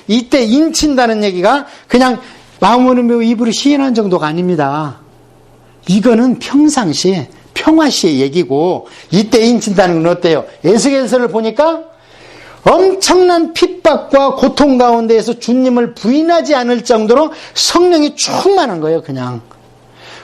이때 인친다는 얘기가 그냥 마음으로 입으로 시인한 정도가 아닙니다. 이거는 평상시에 평화시의 얘기고 이때 인친다는 건 어때요? 에스겔서를 보니까 엄청난 핍박과 고통 가운데에서 주님을 부인하지 않을 정도로 성령이 충만한 거예요, 그냥.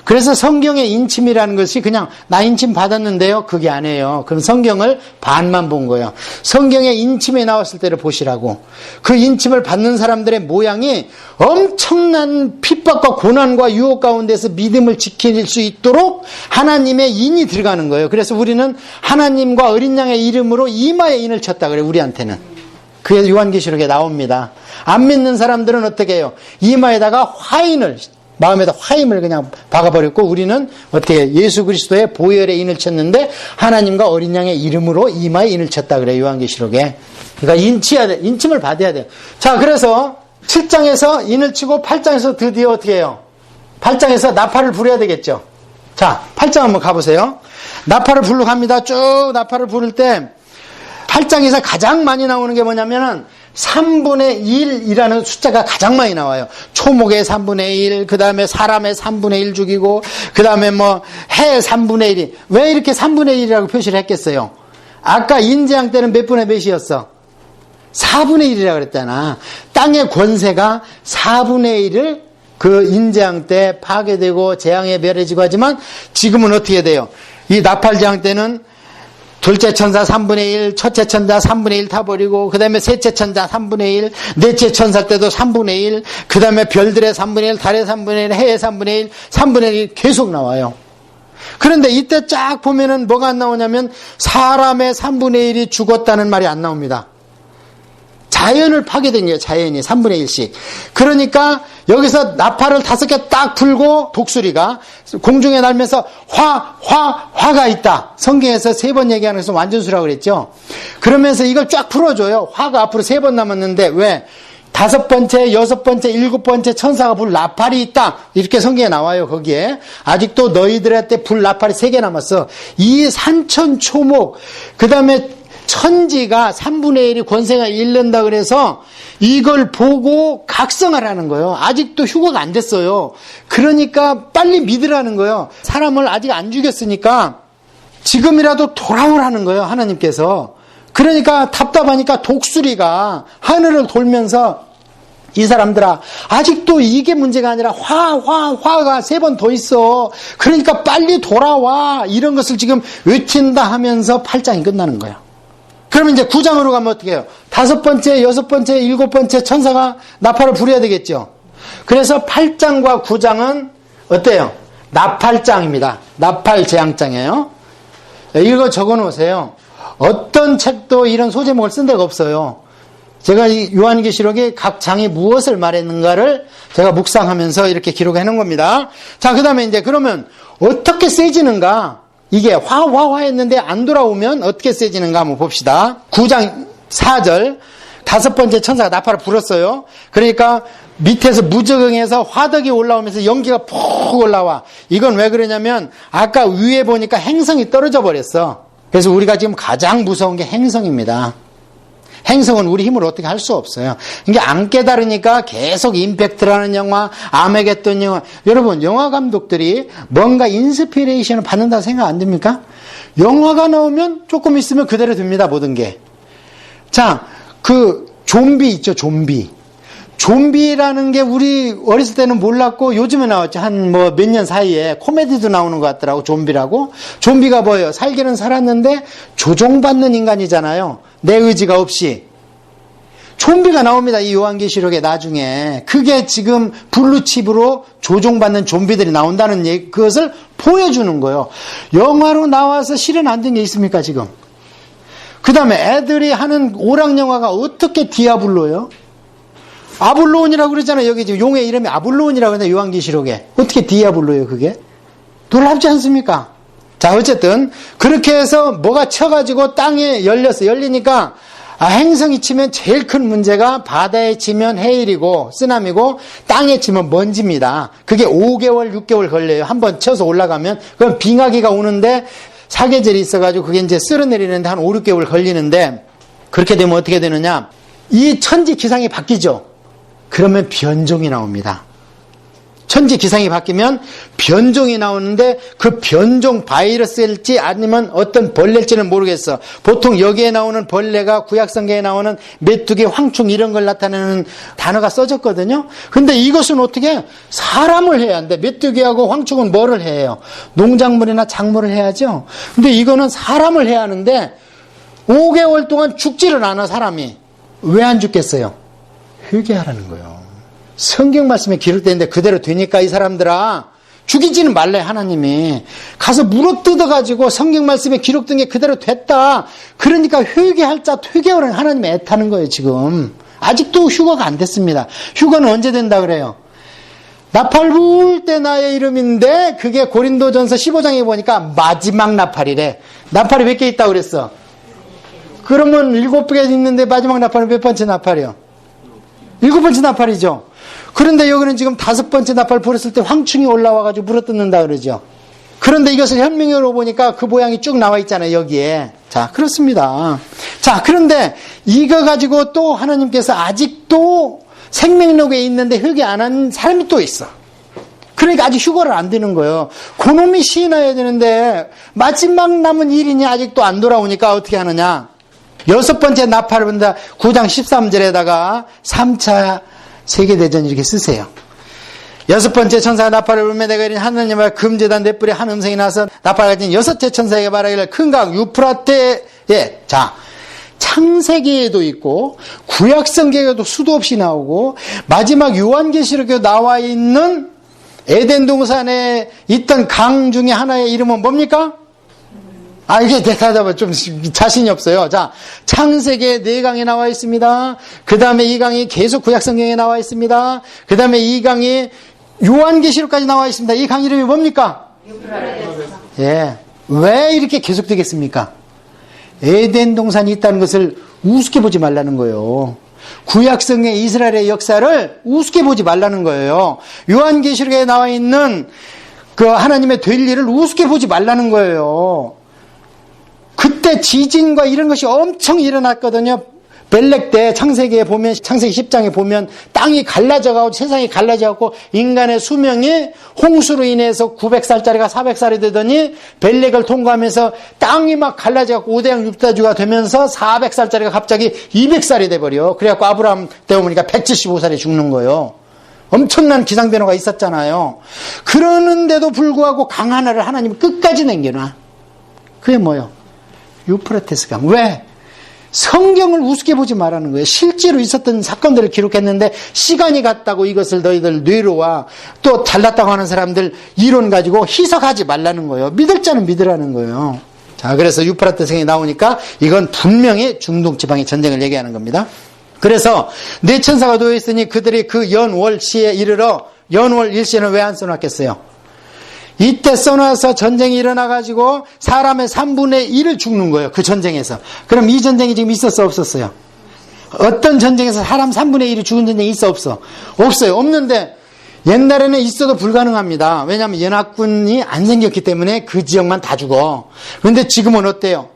그래서 성경의 인침이라는 것이 그냥 나 인침 받았는데요, 그게 아니에요. 그럼 성경을 반만 본 거예요. 성경의 인침에 나왔을 때를 보시라고. 그 인침을 받는 사람들의 모양이 엄청난 핍박과 고난과 유혹 가운데서 믿음을 지킬 수 있도록 하나님의 인이 들어가는 거예요. 그래서 우리는 하나님과 어린 양의 이름으로 이마에 인을 쳤다 그래요, 우리한테는. 그게 요한계시록에 나옵니다. 안 믿는 사람들은 어떻게 해요? 이마에다가 화인을, 마음에다 화임을 그냥 박아버렸고, 우리는 어떻게 예수 그리스도의 보혈의 인을 쳤는데 하나님과 어린 양의 이름으로 이마에 인을 쳤다 그래요, 요한계시록에. 그러니까 인치해야 돼. 인침을 받아야 돼요. 자, 그래서 7장에서 인을 치고 8장에서 드디어 어떻게 해요? 8장에서 나팔을 부려야 되겠죠. 자, 8장 한번 가보세요. 나팔을 부르고 갑니다. 쭉 나팔을 부를 때 8장에서 가장 많이 나오는 게 뭐냐면은 3분의 1이라는 숫자가 가장 많이 나와요. 초목의 3분의 1, 그 다음에 사람의 3분의 1 죽이고, 그 다음에 해 3분의 1이. 왜 이렇게 3분의 1이라고 표시를 했겠어요? 아까 인재양 때는 몇 분의 몇이었어? 4분의 1이라고 그랬잖아. 땅의 권세가 4분의 1을 그 인재양 때 파괴되고 재앙에 멸해지고 하지만 지금은 어떻게 돼요? 이 나팔재앙 때는 둘째 천사 3분의 1, 첫째 천사 3분의 1 타버리고, 그 다음에 셋째 천사 3분의 1, 넷째 천사 때도 3분의 1, 그 다음에 별들의 3분의 1, 달의 3분의 1, 해의 3분의 1, 3분의 1 계속 나와요. 그런데 이때 쫙 보면은 뭐가 안 나오냐면 사람의 3분의 1이 죽었다는 말이 안 나옵니다. 자연을 파괴된 거예요, 자연이 3분의 1씩. 그러니까 여기서 나팔을 5개 딱 불고 독수리가 공중에 날면서 화가 있다. 성경에서 3번 얘기하는 것은 완전수라고 그랬죠. 그러면서 이걸 쫙 풀어줘요. 화가 앞으로 3번 남았는데 왜? 5번째, 6번째, 7번째 천사가 불 나팔이 있다. 이렇게 성경에 나와요, 거기에. 아직도 너희들한테 불 나팔이 3개 남았어. 이 산천초목, 그 다음에 천지가 3분의 1이 권세가 잃는다 그래서 이걸 보고 각성하라는 거예요. 아직도 휴거가 안 됐어요. 그러니까 빨리 믿으라는 거예요. 사람을 아직 안 죽였으니까 지금이라도 돌아오라는 거예요, 하나님께서. 그러니까 답답하니까 독수리가 하늘을 돌면서 이 사람들아, 아직도 이게 문제가 아니라 화가 3번 더 있어. 그러니까 빨리 돌아와. 이런 것을 지금 외친다 하면서 8장이 끝나는 거예요. 그러면 이제 9장으로 가면 어떻게 해요? 5번째, 6번째, 7번째 천사가 나팔을 부려야 되겠죠. 그래서 8장과 9장은 어때요? 나팔장입니다. 나팔재앙장이에요. 이거 적어 놓으세요. 어떤 책도 이런 소제목을 쓴 데가 없어요. 제가 이 요한계시록에 각 장이 무엇을 말했는가를 제가 묵상하면서 이렇게 기록해 놓은 겁니다. 자, 그 다음에 이제 그러면 어떻게 세지는가? 이게 했는데 안 돌아오면 어떻게 세지는가 한번 봅시다. 9장 4절 5번째 천사가 나팔을 불었어요. 그러니까 밑에서 무적응해서 화덕이 올라오면서 연기가 푹 올라와. 이건 왜 그러냐면 아까 위에 보니까 행성이 떨어져 버렸어. 그래서 우리가 지금 가장 무서운 게 행성입니다. 행성은 우리 힘으로 어떻게 할 수 없어요. 이게 안 깨달으니까 계속 임팩트라는 영화, 아메겟돈 영화. 여러분, 영화 감독들이 뭔가 인스피레이션을 받는다고 생각 안 듭니까? 영화가 나오면 조금 있으면 그대로 됩니다, 모든 게. 자, 그 좀비 있죠, 좀비. 좀비라는 게 우리 어렸을 때는 몰랐고 요즘에 나왔죠. 한 몇 년 사이에 코미디도 나오는 것 같더라고, 좀비라고. 좀비가 뭐예요? 살기는 살았는데 조종받는 인간이잖아요. 내 의지가 없이. 좀비가 나옵니다, 이 요한계시록에 나중에. 그게 지금 블루칩으로 조종받는 좀비들이 나온다는 얘기, 그것을 보여주는 거예요. 영화로 나와서 실현 안 된 게 있습니까, 지금? 그 다음에 애들이 하는 오락영화가 어떻게 디아블로예요? 아블로온이라고 그러잖아요. 여기 지금 용의 이름이 아블로온이라고 하는데 요한계시록에. 어떻게 디아블로예요, 그게? 놀랍지 않습니까? 자, 어쨌든 그렇게 해서 뭐가 쳐가지고 땅에 열리니까 행성이 치면 제일 큰 문제가 바다에 치면 해일이고 쓰나미고 땅에 치면 먼지입니다. 그게 5개월, 6개월 걸려요. 한번 쳐서 올라가면. 그럼 빙하기가 오는데 사계절이 있어가지고 그게 이제 쓸어내리는데 한 5, 6개월 걸리는데 그렇게 되면 어떻게 되느냐? 이 천지 기상이 바뀌죠. 그러면 변종이 나옵니다. 천지 기상이 바뀌면 변종이 나오는데 그 변종 바이러스일지 아니면 어떤 벌레일지는 모르겠어. 보통 여기에 나오는 벌레가 구약성경에 나오는 메뚜기, 황충 이런 걸 나타내는 단어가 써졌거든요. 근데 이것은 어떻게 사람을 해야 하는데 메뚜기하고 황충은 뭐를 해요? 농작물이나 작물을 해야죠. 근데 이거는 사람을 해야 하는데 5개월 동안 죽지를 않아 사람이. 왜 안 죽겠어요? 회개하라는 거예요. 성경 말씀에 기록되는데 그대로 되니까 이 사람들아 죽이지는 말래. 하나님이 가서 물어뜯어가지고 성경 말씀에 기록된 게 그대로 됐다. 그러니까 회개할 자 회개하라는 하나님이 애타는 거예요. 지금 아직도 휴거가 안 됐습니다. 휴거는 언제 된다 그래요? 나팔 불 때 나의 이름인데 그게 고린도전서 15장에 보니까 마지막 나팔이래. 나팔이 몇 개 있다고 그랬어? 그러면 7개 있는데 마지막 나팔은 몇 번째 나팔이요? 7번째 나팔이죠. 그런데 여기는 지금 5번째 나팔 불었을 때 황충이 올라와가지고 물어뜯는다 그러죠. 그런데 이것을 현명으로 보니까 그 모양이 쭉 나와 있잖아요. 여기에. 자, 그렇습니다. 자, 그런데 이거 가지고 또 하나님께서 아직도 생명력에 있는데 회개 안 한 사람이 또 있어. 그러니까 아직 휴거를 안 되는 거예요. 그놈이 시인해야 되는데 마지막 남은 일이니 아직도 안 돌아오니까 어떻게 하느냐. 6번째 나팔을 본다. 9장 13절에다가 3차 세계대전 이렇게 쓰세요. 6번째 천사가 나팔을 불며 내가 이른 하느님의 금제단 넷불에 한 음성이 나서 나팔을 가진 6째 천사에게 말하기를 큰 강 유프라테에 자 창세기에도 있고 구약성경에도 수도 없이 나오고 마지막 요한계시록에 나와 있는 에덴 동산에 있던 강 중에 하나의 이름은 뭡니까? 이게 대답은 좀 자신이 없어요. 자, 창세기에 4강이 나와 있습니다. 그 다음에 이 강이 계속 구약성경에 나와 있습니다. 그 다음에 이 강이 요한계시록까지 나와 있습니다. 이 강 이름이 뭡니까? 예. 왜 이렇게 계속 되겠습니까? 에덴 동산이 있다는 것을 우습게 보지 말라는 거예요. 구약성경의 이스라엘의 역사를 우습게 보지 말라는 거예요. 요한계시록에 나와 있는 그 하나님의 될 일을 우습게 보지 말라는 거예요. 그때 지진과 이런 것이 엄청 일어났거든요. 벨렉 때 창세기에 보면, 창세기 10장에 보면 땅이 갈라져가고 세상이 갈라져가고 인간의 수명이 홍수로 인해서 900살짜리가 400살이 되더니 벨렉을 통과하면서 땅이 막 갈라져가고 5대양 6대주가 되면서 400살짜리가 갑자기 200살이 돼버려. 그래갖고 아브라함 때 보니까 175살에 죽는 거예요. 엄청난 기상변화가 있었잖아요. 그러는데도 불구하고 강 하나를 하나님이 끝까지 남겨놔. 그게 뭐예요? 유프라테스 강. 왜? 성경을 우습게 보지 말라는 거예요. 실제로 있었던 사건들을 기록했는데 시간이 갔다고 이것을 너희들 뇌로와 또 잘났다고 하는 사람들 이론 가지고 희석하지 말라는 거예요. 믿을 자는 믿으라는 거예요. 자, 그래서 유프라테스 강이 나오니까 이건 분명히 중동 지방의 전쟁을 얘기하는 겁니다. 그래서 네 천사가 놓여 있으니 그들이 그 연월시에 이르러 연월 일시에는 왜 안 써놨겠어요? 이때 써놔서 전쟁이 일어나가지고 사람의 3분의 1을 죽는 거예요. 그 전쟁에서. 그럼 이 전쟁이 지금 있었어 없었어요? 어떤 전쟁에서 사람 3분의 1이 죽은 전쟁이 있어 없어? 없어요. 없는데 옛날에는 있어도 불가능합니다. 왜냐하면 연합군이 안 생겼기 때문에 그 지역만 다 죽어. 그런데 지금은 어때요?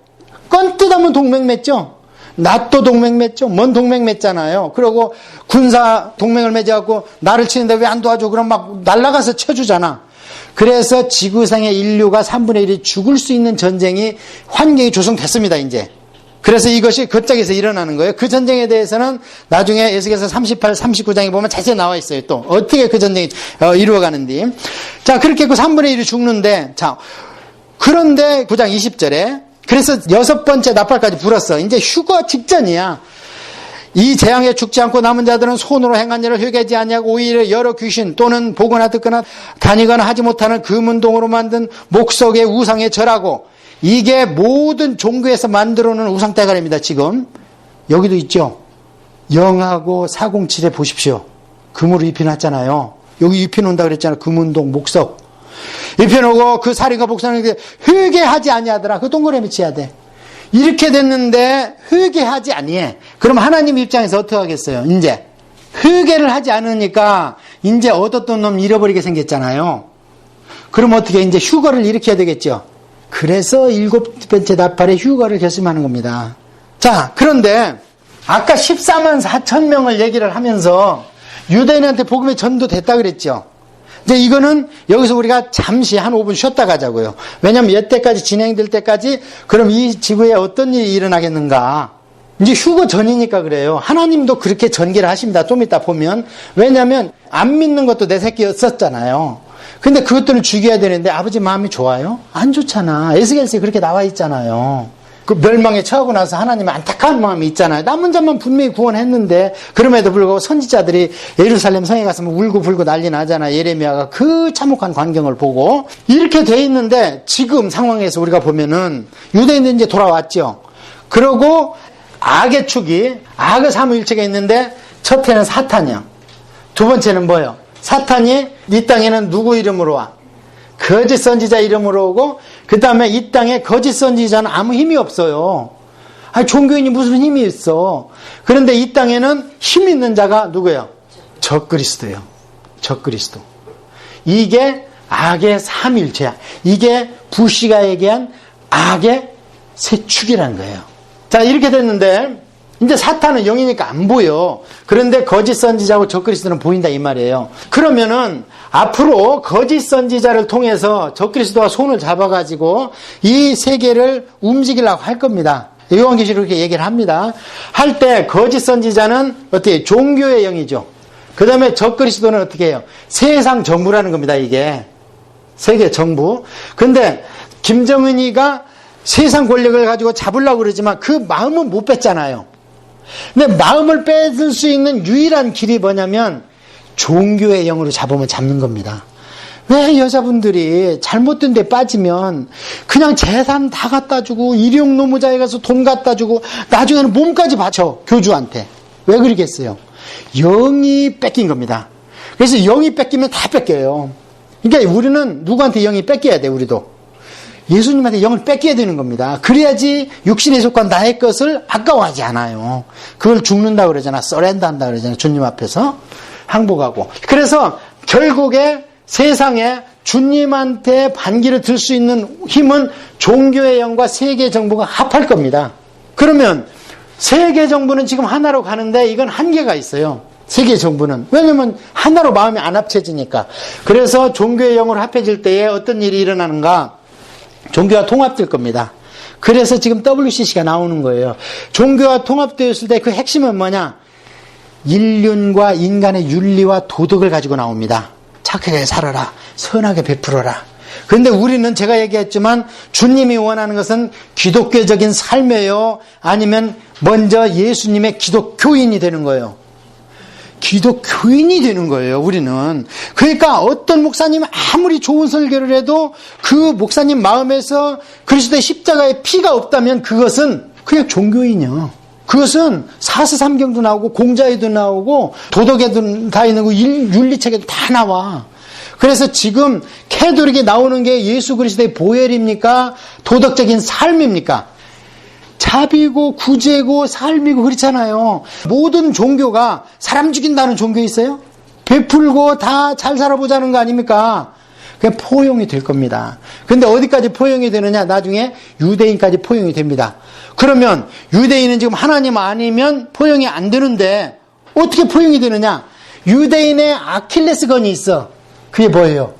건뜻하면 동맹 맺죠? 나토 동맹 맺죠? 뭔 동맹 맺잖아요. 그리고 군사 동맹을 맺어갖고 나를 치는데 왜 안 도와줘? 그럼 막 날아가서 쳐주잖아. 그래서 지구상의 인류가 3분의 1이 죽을 수 있는 전쟁이 환경이 조성됐습니다, 이제. 그래서 이것이 급작해서 일어나는 거예요. 그 전쟁에 대해서는 나중에 에스겔서 38, 39장에 보면 자세히 나와 있어요, 또. 어떻게 그 전쟁이 이루어가는지. 자, 그렇게 그 3분의 1이 죽는데, 자, 그런데 9장 20절에, 그래서 6번째 나팔까지 불었어. 이제 휴거 직전이야. 이 재앙에 죽지 않고 남은 자들은 손으로 행한 일을 회개하지 아니하고 오히려 여러 귀신 또는 보거나 듣거나 다니거나 하지 못하는 금은동으로 만든 목석의 우상에 절하고 이게 모든 종교에서 만들어 놓은 우상대가리입니다. 지금 여기도 있죠. 영하고 407에 보십시오. 금으로 입혀놨잖아요. 여기 입혀놓는다 그랬잖아요. 금은동 목석 입혀놓고 그 살인과 복사는 회개하지 아니하더라. 그 동그라미 치야 돼. 이렇게 됐는데 회개하지 아니해. 그럼 하나님 입장에서 어떻게 하겠어요? 이제 회개를 하지 않으니까 이제 얻었던 놈 잃어버리게 생겼잖아요. 그럼 어떻게 이제 휴거를 일으켜야 되겠죠? 그래서 7번째 나팔에 휴거를 결심하는 겁니다. 자, 그런데 아까 14만 4천 명을 얘기를 하면서 유대인한테 복음이 전도됐다 그랬죠. 이제 이거는 여기서 우리가 잠시 한 5분 쉬었다 가자고요. 왜냐하면 여태까지 진행될 때까지 그럼 이 지구에 어떤 일이 일어나겠는가. 이제 휴거 전이니까 그래요. 하나님도 그렇게 전개를 하십니다. 좀 이따 보면. 왜냐하면 안 믿는 것도 내 새끼였었잖아요. 근데 그것들을 죽여야 되는데 아버지 마음이 좋아요? 안 좋잖아. 에스겔서에 그렇게 나와 있잖아요. 그 멸망에 처하고 나서 하나님의 안타까운 마음이 있잖아요. 남은 자만 분명히 구원했는데 그럼에도 불구하고 선지자들이 예루살렘 성에 가서 울고 불고 난리 나잖아요. 예레미야가 그 참혹한 광경을 보고 이렇게 돼 있는데 지금 상황에서 우리가 보면은 유대인들이 이제 돌아왔죠. 그러고 악의 축이 악의 삼위일체가 있는데 첫 해는 사탄이요. 두 번째는 뭐예요? 사탄이 이 땅에는 누구 이름으로 와? 거짓 선지자 이름으로 오고 그 다음에 이 땅에 거짓 선지자는 아무 힘이 없어요. 아니 종교인이 무슨 힘이 있어. 그런데 이 땅에는 힘 있는 자가 누구예요? 적그리스도예요. 적그리스도. 이게 악의 삼일체야. 이게 불씨가 얘기한 악의 세 축이라는 거예요. 자 이렇게 됐는데 이제 사탄은 영이니까 안 보여. 그런데 거짓 선지자하고 적그리스도는 보인다 이 말이에요. 그러면은 앞으로 거짓 선지자를 통해서 적그리스도와 손을 잡아가지고 이 세계를 움직이려고 할 겁니다. 요한계시록 이렇게 얘기를 합니다. 할 때 거짓 선지자는 어떻게 종교의 영이죠. 그 다음에 적그리스도는 어떻게 해요? 세상 정부라는 겁니다. 이게 세계 정부. 근데 김정은이가 세상 권력을 가지고 잡으려고 그러지만 그 마음은 못 뺐잖아요. 근데 마음을 뺏을 수 있는 유일한 길이 뭐냐면 종교의 영으로 잡으면 잡는 겁니다. 왜 여자분들이 잘못된 데 빠지면 그냥 재산 다 갖다 주고 일용 노무자에 가서 돈 갖다 주고 나중에는 몸까지 바쳐 교주한테. 왜 그러겠어요? 영이 뺏긴 겁니다. 그래서 영이 뺏기면 다 뺏겨요. 그러니까 우리는 누구한테 영이 뺏겨야 돼. 우리도 예수님한테 영을 뺏겨야 되는 겁니다. 그래야지 육신에 속한 나의 것을 아까워하지 않아요. 그걸 죽는다 그러잖아. 서렌더 한다 그러잖아. 주님 앞에서 항복하고. 그래서 결국에 세상에 주님한테 반기를 들 수 있는 힘은 종교의 영과 세계 정부가 합할 겁니다. 그러면 세계 정부는 지금 하나로 가는데 이건 한계가 있어요. 세계 정부는. 왜냐면 하나로 마음이 안 합쳐지니까. 그래서 종교의 영으로 합해질 때에 어떤 일이 일어나는가? 종교가 통합될 겁니다. 그래서 지금 WCC가 나오는 거예요. 종교가 통합되었을 때 그 핵심은 뭐냐? 인륜과 인간의 윤리와 도덕을 가지고 나옵니다. 착하게 살아라. 선하게 베풀어라. 그런데 우리는 제가 얘기했지만 주님이 원하는 것은 기독교적인 삶이에요. 아니면 먼저 예수님의 기독교인이 되는 거예요. 기독교인이 되는 거예요, 우리는. 그러니까 어떤 목사님 아무리 좋은 설교를 해도 그 목사님 마음에서 그리스도의 십자가의 피가 없다면 그것은 그냥 종교인이요. 그것은 사스삼경도 나오고 공자에도 나오고 도덕에도 다 있는 거 윤리책에도 다 나와. 그래서 지금 캐톨릭에 나오는 게 예수 그리스도의 보혈입니까? 도덕적인 삶입니까? 자비고 구제고 삶이고 그렇잖아요. 모든 종교가 사람 죽인다는 종교 있어요? 베풀고 다 잘 살아보자는 거 아닙니까? 그냥 포용이 될 겁니다. 근데 어디까지 포용이 되느냐? 나중에 유대인까지 포용이 됩니다. 그러면 유대인은 지금 하나님 아니면 포용이 안 되는데 어떻게 포용이 되느냐? 유대인의 아킬레스건이 있어. 그게 뭐예요?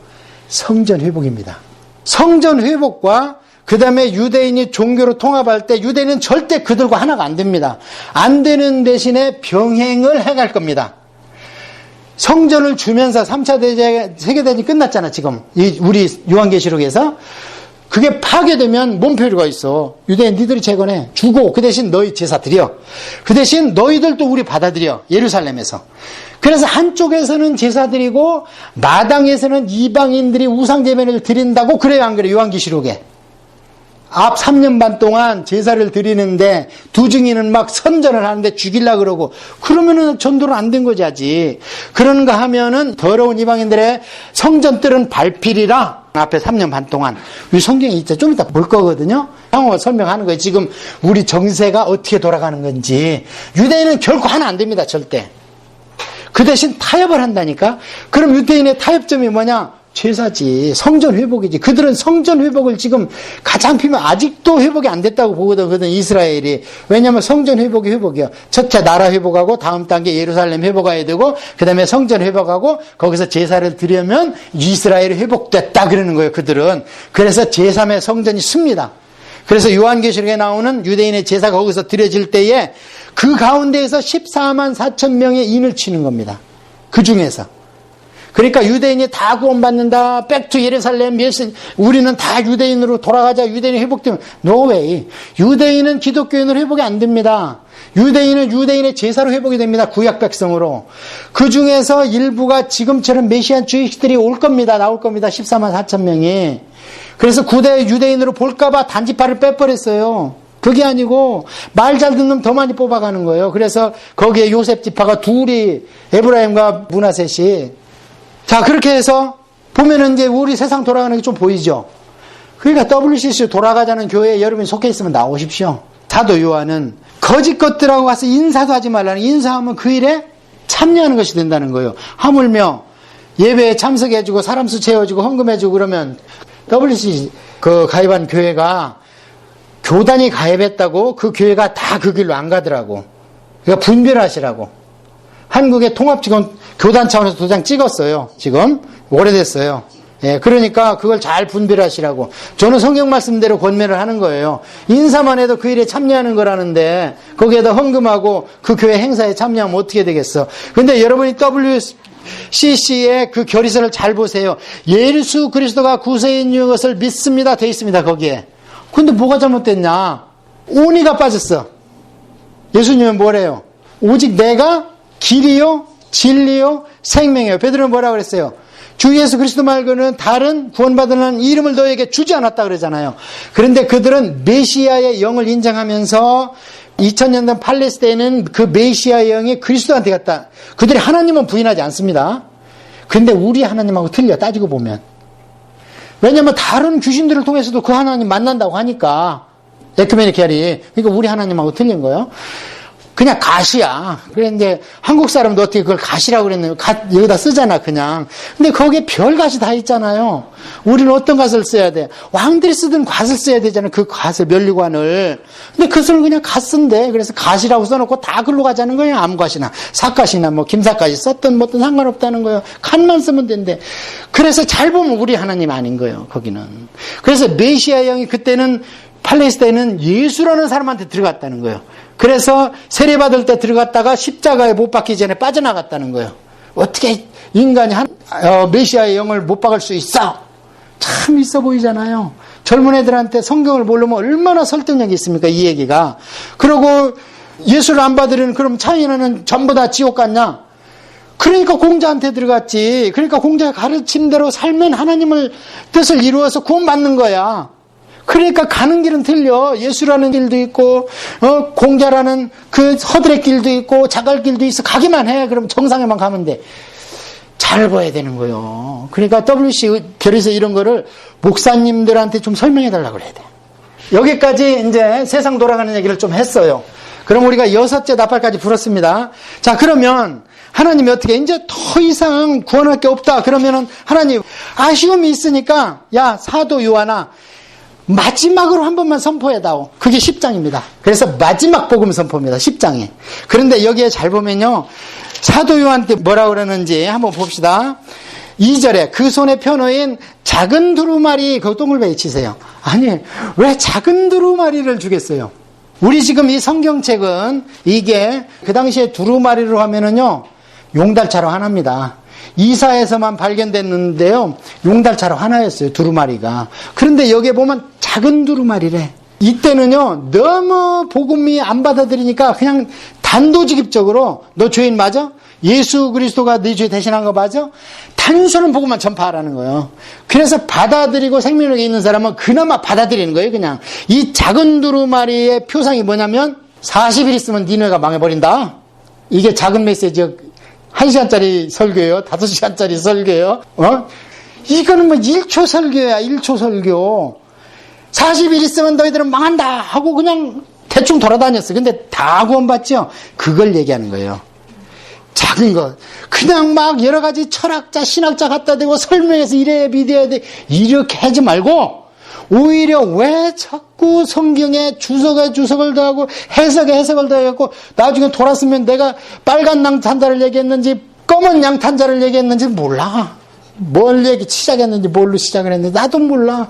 성전 회복입니다. 성전 회복과 그 다음에 유대인이 종교로 통합할 때 유대인은 절대 그들과 하나가 안 됩니다. 안 되는 대신에 병행을 해갈 겁니다. 성전을 주면서 3차 세계대전이 끝났잖아 지금 우리 요한계시록에서. 그게 파괴되면 몸표류가 있어. 유대인 니들이 재건해 주고 그 대신 너희 제사 드려. 그 대신 너희들도 우리 받아들여. 예루살렘에서. 그래서 한쪽에서는 제사 드리고 마당에서는 이방인들이 우상제면을 드린다고 그래요 안 그래요? 요한계시록에. 앞 3년 반 동안 제사를 드리는데 두 증인은 막 선전을 하는데 죽이려고 그러고 그러면은 전도는 안 된 거지 아직. 그런가 하면은 더러운 이방인들의 성전들은 발필이라 앞에 3년 반 동안 우리 성경에 있죠. 좀 이따 볼 거거든요. 상황을 설명하는 거예요. 지금 우리 정세가 어떻게 돌아가는 건지. 유대인은 결코 하나 안 됩니다. 절대. 그 대신 타협을 한다니까. 그럼 유대인의 타협점이 뭐냐? 제사지. 성전 회복이지. 그들은 성전 회복을 지금 가장 필요한, 아직도 회복이 안 됐다고 보거든, 이스라엘이. 왜냐하면 성전 회복이 회복이야. 첫째 나라 회복하고 다음 단계 예루살렘 회복해야 되고 그 다음에 성전 회복하고 거기서 제사를 드리면 이스라엘이 회복됐다 그러는 거예요, 그들은. 그래서 제3의 성전이 씁니다. 그래서 요한계시록에 나오는 유대인의 제사가 거기서 드려질 때에 그 가운데에서 14만 4천 명의 인을 치는 겁니다. 그 중에서. 그러니까 유대인이 다 구원받는다. 백투 예루살렘, 우리는 다 유대인으로 돌아가자. 유대인이 회복되면. No way. 유대인은 기독교인으로 회복이 안 됩니다. 유대인은 유대인의 제사로 회복이 됩니다. 구약 백성으로. 그 중에서 일부가 지금처럼 메시안 주익들이 올 겁니다. 나올 겁니다. 14만 4천 명이. 그래서 구대 유대인으로 볼까봐 단지파를 빼버렸어요. 그게 아니고 말 잘 듣는 놈 더 많이 뽑아가는 거예요. 그래서 거기에 요셉 지파가 둘이 에브라임과 므낫셋이. 자, 그렇게 해서 보면은 이제 우리 세상 돌아가는 게 좀 보이죠. 그러니까 WCC 돌아가자는 교회에 여러분이 속해 있으면 나오십시오. 사도 요한은 거짓 것들하고 가서 인사도 하지 말라는, 인사하면 그 일에 참여하는 것이 된다는 거예요. 하물며 예배에 참석해주고 사람 수 채워주고 헌금해주고 그러면 WCC 가입한 교회가 교단이 가입했다고 그 교회가 다 그 길로 안 가더라고. 그러니까 분별하시라고. 한국의 통합직원 교단 차원에서 도장 찍었어요. 지금 오래됐어요. 예, 그러니까 그걸 잘 분별하시라고. 저는 성경 말씀대로 권면을 하는 거예요. 인사만 해도 그 일에 참여하는 거라는데 거기에다 헌금하고 그 교회 행사에 참여하면 어떻게 되겠어. 근데 여러분이 WCC의 그 결의서를 잘 보세요. 예수 그리스도가 구세인인 것을 믿습니다 돼 있습니다, 거기에. 근데 뭐가 잘못됐냐? 온이가 빠졌어. 예수님은 뭐래요? 오직 내가 길이요 진리요 생명이요. 베드로는 뭐라고 그랬어요? 주 예수 그리스도 말고는 다른 구원받으는 이름을 너에게 주지 않았다 그러잖아요. 그런데 그들은 메시아의 영을 인정하면서 2000년 전 팔레스타인은 그 메시아의 영이 그리스도한테 갔다. 그들이 하나님은 부인하지 않습니다. 근데 우리 하나님하고 틀려, 따지고 보면. 왜냐면 다른 귀신들을 통해서도 그 하나님 만난다고 하니까. 에큐메니칼이. 그러니까 우리 하나님하고 틀린 거예요. 그냥 가시야. 그런데 한국 사람도 어떻게 그걸 가시라고 그랬나요? 여기다 쓰잖아, 그냥. 근데 거기에 별 갓이 다 있잖아요. 우리는 어떤 갓을 써야 돼? 왕들이 쓰던 갓을 써야 되잖아요. 그 갓을, 면류관을. 근데 그것을 그냥 갓 쓴대. 그래서 갓이라고 써놓고 다 글로 가자는 거예요. 암갓이나 사갓이나 뭐 김사갓이 썼든 뭐든 상관없다는 거예요. 칸만 쓰면 된대. 그래서 잘 보면 우리 하나님 아닌 거예요, 거기는. 그래서 메시아 영이 그때는 팔레스타인은 예수라는 사람한테 들어갔다는 거예요. 그래서 세례받을 때 들어갔다가 십자가에 못 박기 전에 빠져나갔다는 거예요. 어떻게 인간이 메시아의 영을 못 박을 수 있어? 참 있어 보이잖아요. 젊은 애들한테 성경을 모르면 얼마나 설득력이 있습니까, 이 얘기가. 그리고 예수를 안 받으려는 그럼 차이나는 전부 다 지옥 갔냐? 그러니까 공자한테 들어갔지. 그러니까 공자의 가르침대로 살면 하나님을 뜻을 이루어서 구원받는 거야. 그러니까 가는 길은 틀려. 예수라는 길도 있고, 공자라는 그 허들의 길도 있고, 자갈길도 있어. 가기만 해. 그럼 정상에만 가면 돼. 잘 봐야 되는 거예요. 그러니까 WC 결의서 이런 거를 목사님들한테 좀 설명해 달라고 그래야 돼. 여기까지 이제 세상 돌아가는 얘기를 좀 했어요. 그럼 우리가 6째 나팔까지 불었습니다. 자, 그러면 하나님이 어떻게 이제 더 이상 구원할 게 없다. 그러면은 하나님 아쉬움이 있으니까 야, 사도 요한아, 마지막으로 한 번만 선포해다오. 그게 10장입니다. 그래서 마지막 복음 선포입니다. 10장에. 그런데 여기에 잘 보면요, 사도 요한한테 뭐라고 그러는지 한번 봅시다. 2절에 그 손에 펴놓인 작은 두루마리, 그 동글베이 치세요. 아니, 왜 작은 두루마리를 주겠어요? 우리 지금 이 성경책은 이게 그 당시에 두루마리로 하면은요, 용달차로 하나입니다. 이사에서만 발견됐는데요, 용달차로 하나였어요, 두루마리가. 그런데 여기에 보면 작은 두루마리래. 이때는요, 너무 복음이 안 받아들이니까 그냥 단도직입적으로 너 죄인 맞아? 예수 그리스도가 네 죄 대신한 거 맞아? 단순한 복음만 전파하라는 거예요. 그래서 받아들이고 생명력이 있는 사람은 그나마 받아들이는 거예요, 그냥. 이 작은 두루마리의 표상이 뭐냐면 40일 있으면 니네가 망해버린다. 이게 작은 메시지. 1시간짜리 설교예요? 5시간짜리 설교예요? 이거는 뭐 1초 설교야, 1초 설교. 40일 있으면 너희들은 망한다 하고 그냥 대충 돌아다녔어. 근데 다 구원받죠? 그걸 얘기하는 거예요. 작은 것. 그냥 막 여러 가지 철학자, 신학자 갖다 대고 설명해서 이래야 믿어야 돼. 이렇게 하지 말고, 오히려 왜 자꾸 성경에 주석을 더하고 해석에 해석을 더해갖고 나중에 돌았으면 내가 빨간 양탄자를 얘기했는지 검은 양탄자를 얘기했는지 몰라. 뭘 시작했는지 뭘로 시작을 했는지 나도 몰라.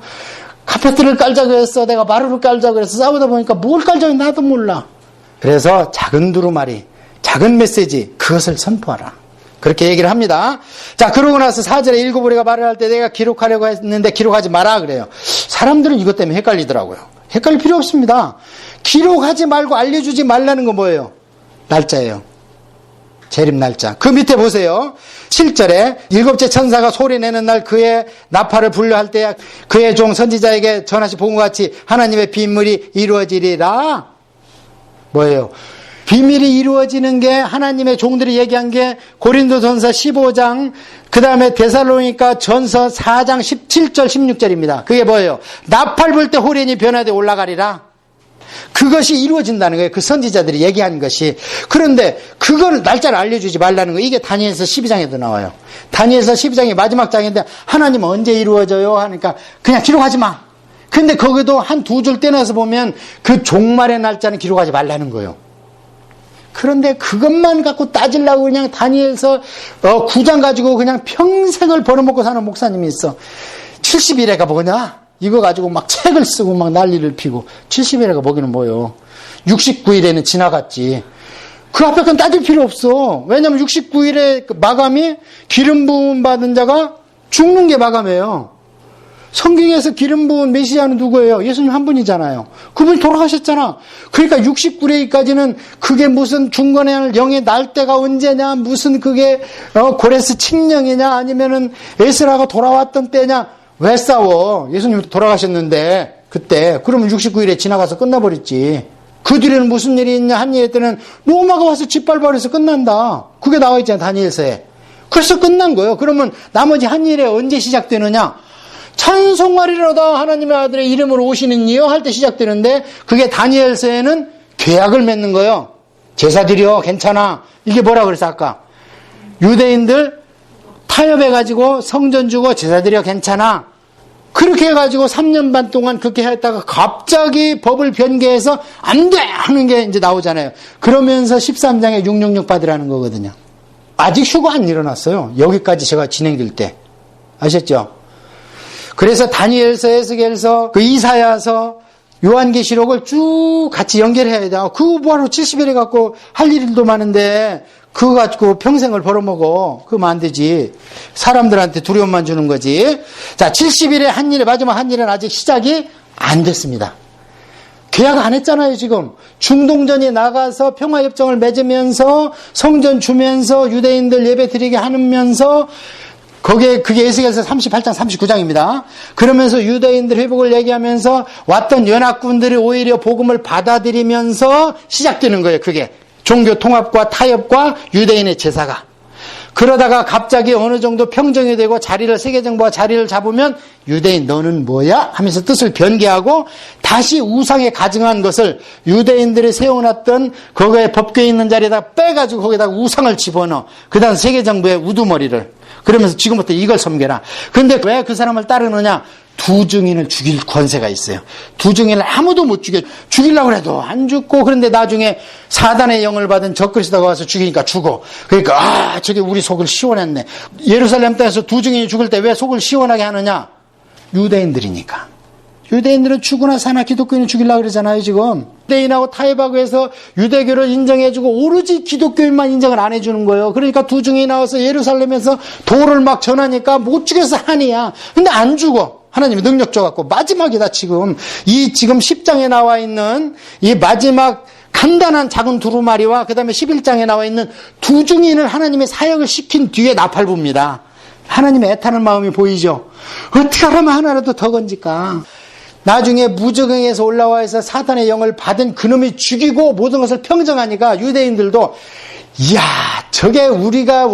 카페트를 깔자고 했어. 내가 마루를 깔자고 해서 싸우다 보니까 뭘 깔자고 했는지 나도 몰라. 그래서 작은 두루마리, 작은 메시지, 그것을 선포하라. 그렇게 얘기를 합니다. 자, 그러고 나서 4절에 일곱 우리가 말을 할 때 내가 기록하려고 했는데 기록하지 마라 그래요. 사람들은 이것 때문에 헷갈리더라고요. 헷갈릴 필요 없습니다. 기록하지 말고 알려주지 말라는 건 뭐예요? 날짜예요. 재림 날짜. 그 밑에 보세요. 7절에 일곱째 천사가 소리내는 날 그의 나팔을 불려할 때 그의 종 선지자에게 전하시 본 것 같이 하나님의 비밀이 이루어지리라. 뭐예요? 비밀이 이루어지는 게 하나님의 종들이 얘기한 게 고린도전서 15장 그 다음에 데살로니가 전서 4장 17절 16절입니다. 그게 뭐예요? 나팔 불 때 호련히 변화되어 올라가리라. 그것이 이루어진다는 거예요. 그 선지자들이 얘기한 것이. 그런데 그걸 날짜를 알려주지 말라는 거예요. 이게 다니엘서 12장에도 나와요. 다니엘서 12장이 마지막 장인데 하나님은 언제 이루어져요? 하니까 그냥 기록하지 마. 근데 거기도 한 두 줄 떼내서 보면 그 종말의 날짜는 기록하지 말라는 거예요. 그런데 그것만 갖고 따지려고 그냥 다니엘서 9장 가지고 그냥 평생을 벌어먹고 사는 목사님이 있어. 70일에가 뭐냐? 이거 가지고 막 책을 쓰고 막 난리를 피고 70일에가 뭐기는 뭐예요. 69일에는 지나갔지. 그 앞에 건 따질 필요 없어. 왜냐하면 69일에 마감이 기름 부음 받은 자가 죽는 게 마감이에요. 성경에서 기름 부은 메시아는 누구예요? 예수님 한 분이잖아요. 그분이 돌아가셨잖아. 그러니까 69일까지는 그게 무슨 중건의 영의 날때가 언제냐, 무슨 그게 고레스 칙령이냐, 아니면은 에스라가 돌아왔던 때냐. 왜 싸워? 예수님이 돌아가셨는데 그때 그러면 69일에 지나가서 끝나버렸지. 그 뒤에는 무슨 일이 있냐? 한 일 때는 로마가 와서 짓밟아버려서 끝난다. 그게 나와 있잖아요, 다니엘서에. 그래서 끝난 거예요. 그러면 나머지 한 일에 언제 시작되느냐? 찬송하리로다 하나님의 아들의 이름으로 오시는 이여 할 때 시작되는데 그게 다니엘서에는 계약을 맺는 거예요. 제사 드려 괜찮아. 이게 뭐라 그랬어 아까? 유대인들 타협해가지고 성전 주고 제사 드려 괜찮아. 그렇게 해가지고 3년 반 동안 그렇게 했다가 갑자기 법을 변개해서 안 돼! 하는 게 이제 나오잖아요. 그러면서 13장에 666 받으라는 거거든요. 아직 휴가 안 일어났어요. 여기까지 제가 진행될 때. 아셨죠? 그래서 다니엘서, 에스겔서, 그 이사야서, 요한계시록을 쭉 같이 연결해야 돼요. 그거 뭐하러 70일에 갖고 할 일도 많은데 그거 가지고 평생을 벌어먹어. 그러면 안 되지. 사람들한테 두려움만 주는 거지. 자, 70일에 한 일에 마지막 한 일은 아직 시작이 안 됐습니다. 계약 안 했잖아요, 지금. 중동전이 나가서 평화협정을 맺으면서 성전 주면서 유대인들 예배 드리게 하면서 그게 에스겔서 38장 39장입니다. 그러면서 유대인들 회복을 얘기하면서 왔던 연합군들이 오히려 복음을 받아들이면서 시작되는 거예요. 그게 종교 통합과 타협과 유대인의 제사가. 그러다가 갑자기 어느 정도 평정이 되고 세계정부가 자리를 잡으면 유대인 너는 뭐야? 하면서 뜻을 변개하고 다시 우상에 가증한 것을 유대인들이 세워놨던 거기에 법궤에 있는 자리에다 빼가지고 거기다가 우상을 집어넣어. 그 다음 세계정부의 우두머리를. 그러면서 지금부터 이걸 섬겨라. 그런데 왜 그 사람을 따르느냐? 두 증인을 죽일 권세가 있어요. 두 증인을 아무도 못 죽여. 죽이려고 해도 안 죽고 그런데 나중에 사단의 영을 받은 적그리스도가 와서 죽이니까 죽어. 그러니까 저게 우리 속을 시원했네. 예루살렘 땅에서 두 증인이 죽을 때 왜 속을 시원하게 하느냐? 유대인들이니까. 유대인들은 죽으나 사나 기독교인은 죽이려고 그러잖아요, 지금. 유대인하고 타협하고 해서 유대교를 인정해주고 오로지 기독교인만 인정을 안 해주는 거예요. 그러니까 두 증인이 나와서 예루살렘에서 도를 막 전하니까 못 죽여서 하니야. 근데 안 죽어. 하나님이 능력 줘갖고 마지막이다, 지금. 지금 10장에 나와 있는 이 마지막 간단한 작은 두루마리와 그 다음에 11장에 나와 있는 두 증인을 하나님의 사역을 시킨 뒤에 나팔부입니다. 하나님의 애타는 마음이 보이죠? 어떻게 하면 하나라도 더 건질까? 나중에 무적행에서 올라와서 사단의 영을 받은 그놈이 죽이고 모든 것을 평정하니까 유대인들도 이야, 저게 우리가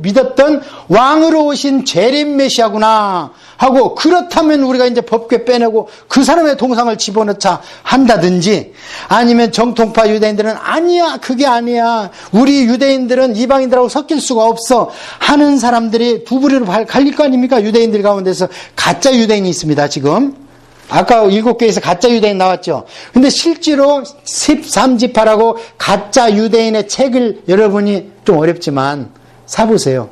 믿었던 왕으로 오신 재림 메시아구나 하고, 그렇다면 우리가 이제 법궤 빼내고 그 사람의 동상을 집어넣자 한다든지, 아니면 정통파 유대인들은 아니야, 그게 아니야, 우리 유대인들은 이방인들하고 섞일 수가 없어 하는 사람들이 두 부류로 갈릴 거 아닙니까? 유대인들 가운데서 가짜 유대인이 있습니다, 지금. 아까 7개에서 가짜 유대인 나왔죠. 근데 실제로 13지파라고 가짜 유대인의 책을 여러분이 좀 어렵지만 사보세요.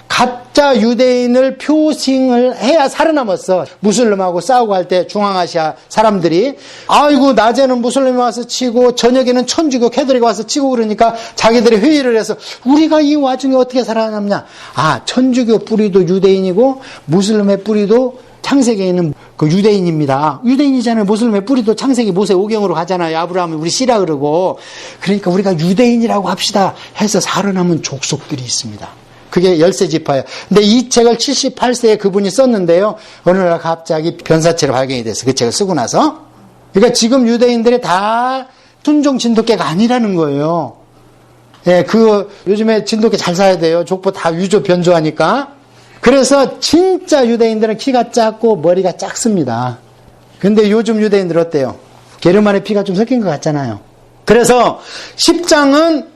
가짜 유대인을 표싱을 해야 살아남았어. 무슬림하고 싸우고 할 때 중앙아시아 사람들이 아이고 낮에는 무슬림이 와서 치고 저녁에는 천주교 캐톨릭이 와서 치고 그러니까 자기들이 회의를 해서 우리가 이 와중에 어떻게 살아남냐. 아, 천주교 뿌리도 유대인이고 무슬림의 뿌리도 창세기에 있는 그 유대인입니다. 유대인이잖아요. 무슬림의 뿌리도 창세기 모세 오경으로 가잖아요. 아브라함이 우리 씨라 그러고. 그러니까 우리가 유대인이라고 합시다 해서 살아남은 족속들이 있습니다. 그게 13지파예요. 근데 이 책을 78세에 그분이 썼는데요. 어느 날 갑자기 변사체로 발견이 됐어요. 그 책을 쓰고 나서. 그러니까 지금 유대인들이 다 순종 진돗개가 아니라는 거예요. 예, 요즘에 진돗개 잘 사야 돼요. 족보 다 유조 변조하니까. 그래서 진짜 유대인들은 키가 작고 머리가 작습니다. 근데 요즘 유대인들 어때요? 게르 안에 피가 좀 섞인 것 같잖아요. 그래서 10장은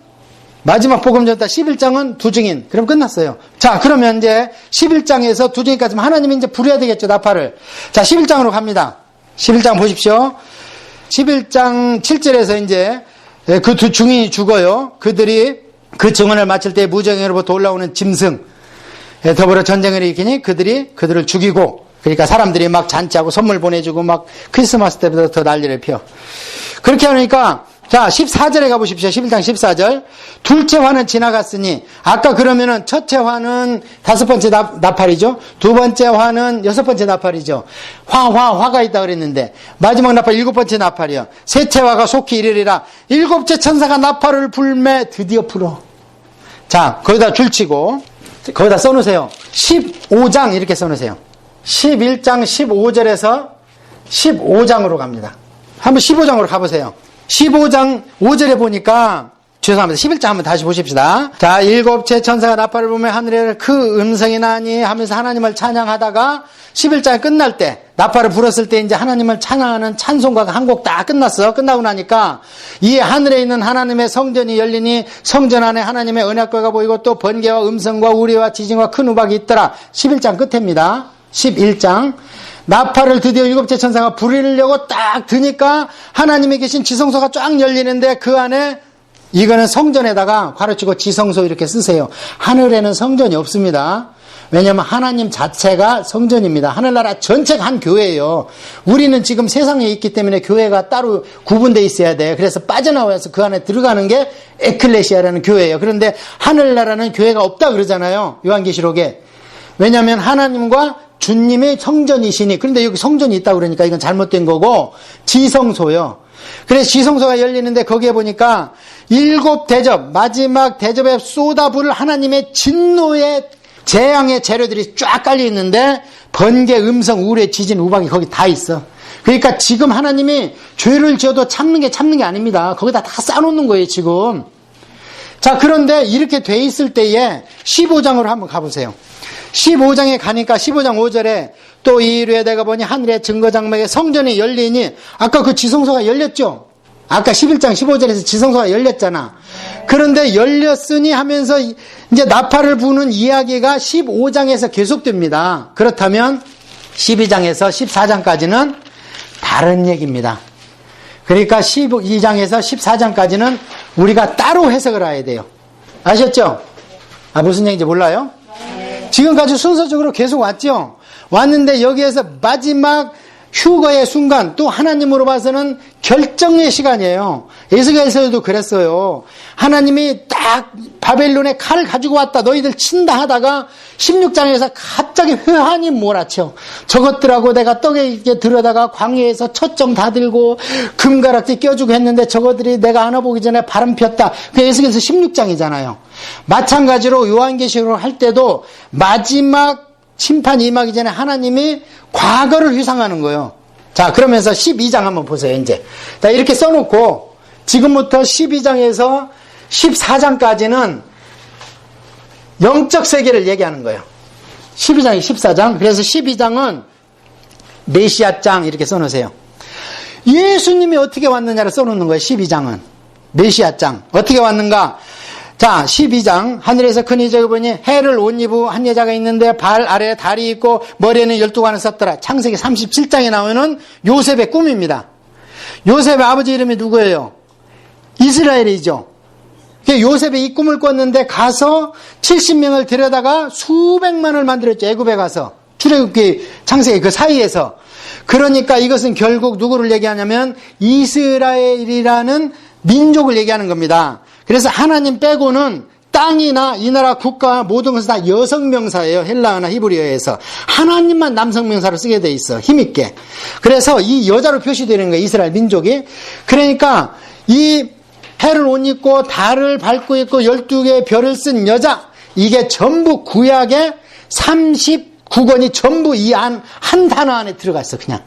마지막 복음 전다 11장은 두 증인. 그럼 끝났어요. 자, 그러면 이제 11장에서 두 증인까지면 하나님이 이제 부려야 되겠죠, 나팔을. 자, 11장으로 갑니다. 11장 보십시오. 11장 7절에서 이제 그 두 증인이 죽어요. 그들이 그 증언을 마칠 때 무정에로부터 올라오는 짐승, 더불어 전쟁을 일으키니 그들을 죽이고, 그러니까 사람들이 막 잔치하고 선물 보내주고 막 크리스마스 때부터 더 난리를 펴. 그렇게 하니까 자, 14절에 가보십시오. 11장 14절. 둘째 화는 지나갔으니, 아까 그러면은 첫째 화는 5번째 나팔이죠. 두 번째 화는 6번째 나팔이죠. 화가 있다 그랬는데, 마지막 나팔 7번째 나팔이요. 셋째 화가 속히 이르리라. 7째 천사가 나팔을 불매 드디어 불어. 자, 거기다 줄치고, 거기다 써놓으세요. 15장 이렇게 써놓으세요. 11장 15절에서 15장으로 갑니다. 한번 15장으로 가보세요. 15장 5절에 보니까, 죄송합니다. 11장 한번 다시 보십시다. 자, 7째 천사가 나팔을 불며 하늘에 그 음성이 나니 하면서 하나님을 찬양하다가 11장이 끝날 때, 나팔을 불었을 때 이제 하나님을 찬양하는 찬송가가 한 곡 다 끝났어. 끝나고 나니까 이 하늘에 있는 하나님의 성전이 열리니 성전 안에 하나님의 언약궤가 보이고 또 번개와 음성과 우리와 지진과 큰 우박이 있더라. 11장 끝입니다. 11장. 나팔을 드디어 7째 천사가 부리려고 딱 드니까 하나님이 계신 지성소가 쫙 열리는데 그 안에, 이거는 성전에다가 괄호치고 지성소 이렇게 쓰세요. 하늘에는 성전이 없습니다. 왜냐하면 하나님 자체가 성전입니다. 하늘나라 전체가 한 교회예요. 우리는 지금 세상에 있기 때문에 교회가 따로 구분되어 있어야 돼. 그래서 빠져나와서 그 안에 들어가는 게 에클레시아라는 교회예요. 그런데 하늘나라는 교회가 없다 그러잖아요. 요한계시록에. 왜냐하면 하나님과 주님의 성전이시니. 그런데 여기 성전이 있다 그러니까 이건 잘못된 거고, 지성소요. 그래서 지성소가 열리는데 거기에 보니까 7 대접, 마지막 대접에 쏟아부을 하나님의 진노의 재앙의 재료들이 쫙 깔려 있는데 번개, 음성, 우레, 지진, 우박이 거기 다 있어. 그러니까 지금 하나님이 죄를 지어도 참는 게 아닙니다. 거기다 다 쌓아놓는 거예요, 지금. 자, 그런데 이렇게 돼 있을 때에 15장으로 한번 가보세요. 15장에 가니까 15장 5절에 또 이르에 내가 보니 하늘의 증거장막에 성전이 열리니, 아까 그 지성소가 열렸죠? 아까 11장 15절에서 지성소가 열렸잖아. 그런데 열렸으니 하면서 이제 나팔을 부는 이야기가 15장에서 계속됩니다. 그렇다면 12장에서 14장까지는 다른 얘기입니다. 그러니까 12장에서 14장까지는 우리가 따로 해석을 해야 돼요. 아셨죠? 무슨 얘기인지 몰라요? 지금까지 순서적으로 계속 왔죠? 왔는데 여기에서 마지막 휴거의 순간, 또 하나님으로 봐서는 결정의 시간이에요. 에스겔서에도 그랬어요. 하나님이 딱 바벨론에 칼을 가지고 왔다, 너희들 친다 하다가 16장에서 갑자기 회한이 몰아쳐. 저것들하고 내가 떡에 이렇게 들여다가 광야에서 첫 점 다 들고 금가락지 껴주고 했는데 저것들이 내가 안아보기 전에 바람 폈다. 그 에스겔서 16장이잖아요. 마찬가지로 요한계시록을 할 때도 마지막 심판이 임하기 전에 하나님이 과거를 회상하는 거예요. 자, 그러면서 12장 한번 보세요, 이제. 자, 이렇게 써놓고, 지금부터 12장에서 14장까지는 영적 세계를 얘기하는 거예요. 12장이 14장. 그래서 12장은 메시아장 이렇게 써놓으세요. 예수님이 어떻게 왔느냐를 써놓는 거예요. 12장은. 메시아장. 어떻게 왔는가? 자, 12장. 하늘에서 큰 이적을 보니 해를 옷 입은 한 여자가 있는데 발 아래에 달이 있고 머리에는 12관을 썼더라. 창세기 37장에 나오는 요셉의 꿈입니다. 요셉의 아버지 이름이 누구예요? 이스라엘이죠. 요셉이 이 꿈을 꿨는데 가서 70명을 데려다가 수백만을 만들었죠. 애굽에 가서. 출애굽기 창세기 그 사이에서. 그러니까 이것은 결국 누구를 얘기하냐면 이스라엘이라는 민족을 얘기하는 겁니다. 그래서 하나님 빼고는 땅이나 이 나라 국가 모든 것은 다 여성명사예요. 헬라어나 히브리어에서. 하나님만 남성명사로 쓰게 돼 있어. 힘있게. 그래서 이 여자로 표시되는 거예요. 이스라엘 민족이. 그러니까 이 해를 옷 입고 달을 밟고 있고 12개의 별을 쓴 여자. 이게 전부 구약의 39권이 전부 이 한 단어 안에 들어갔어. 그냥.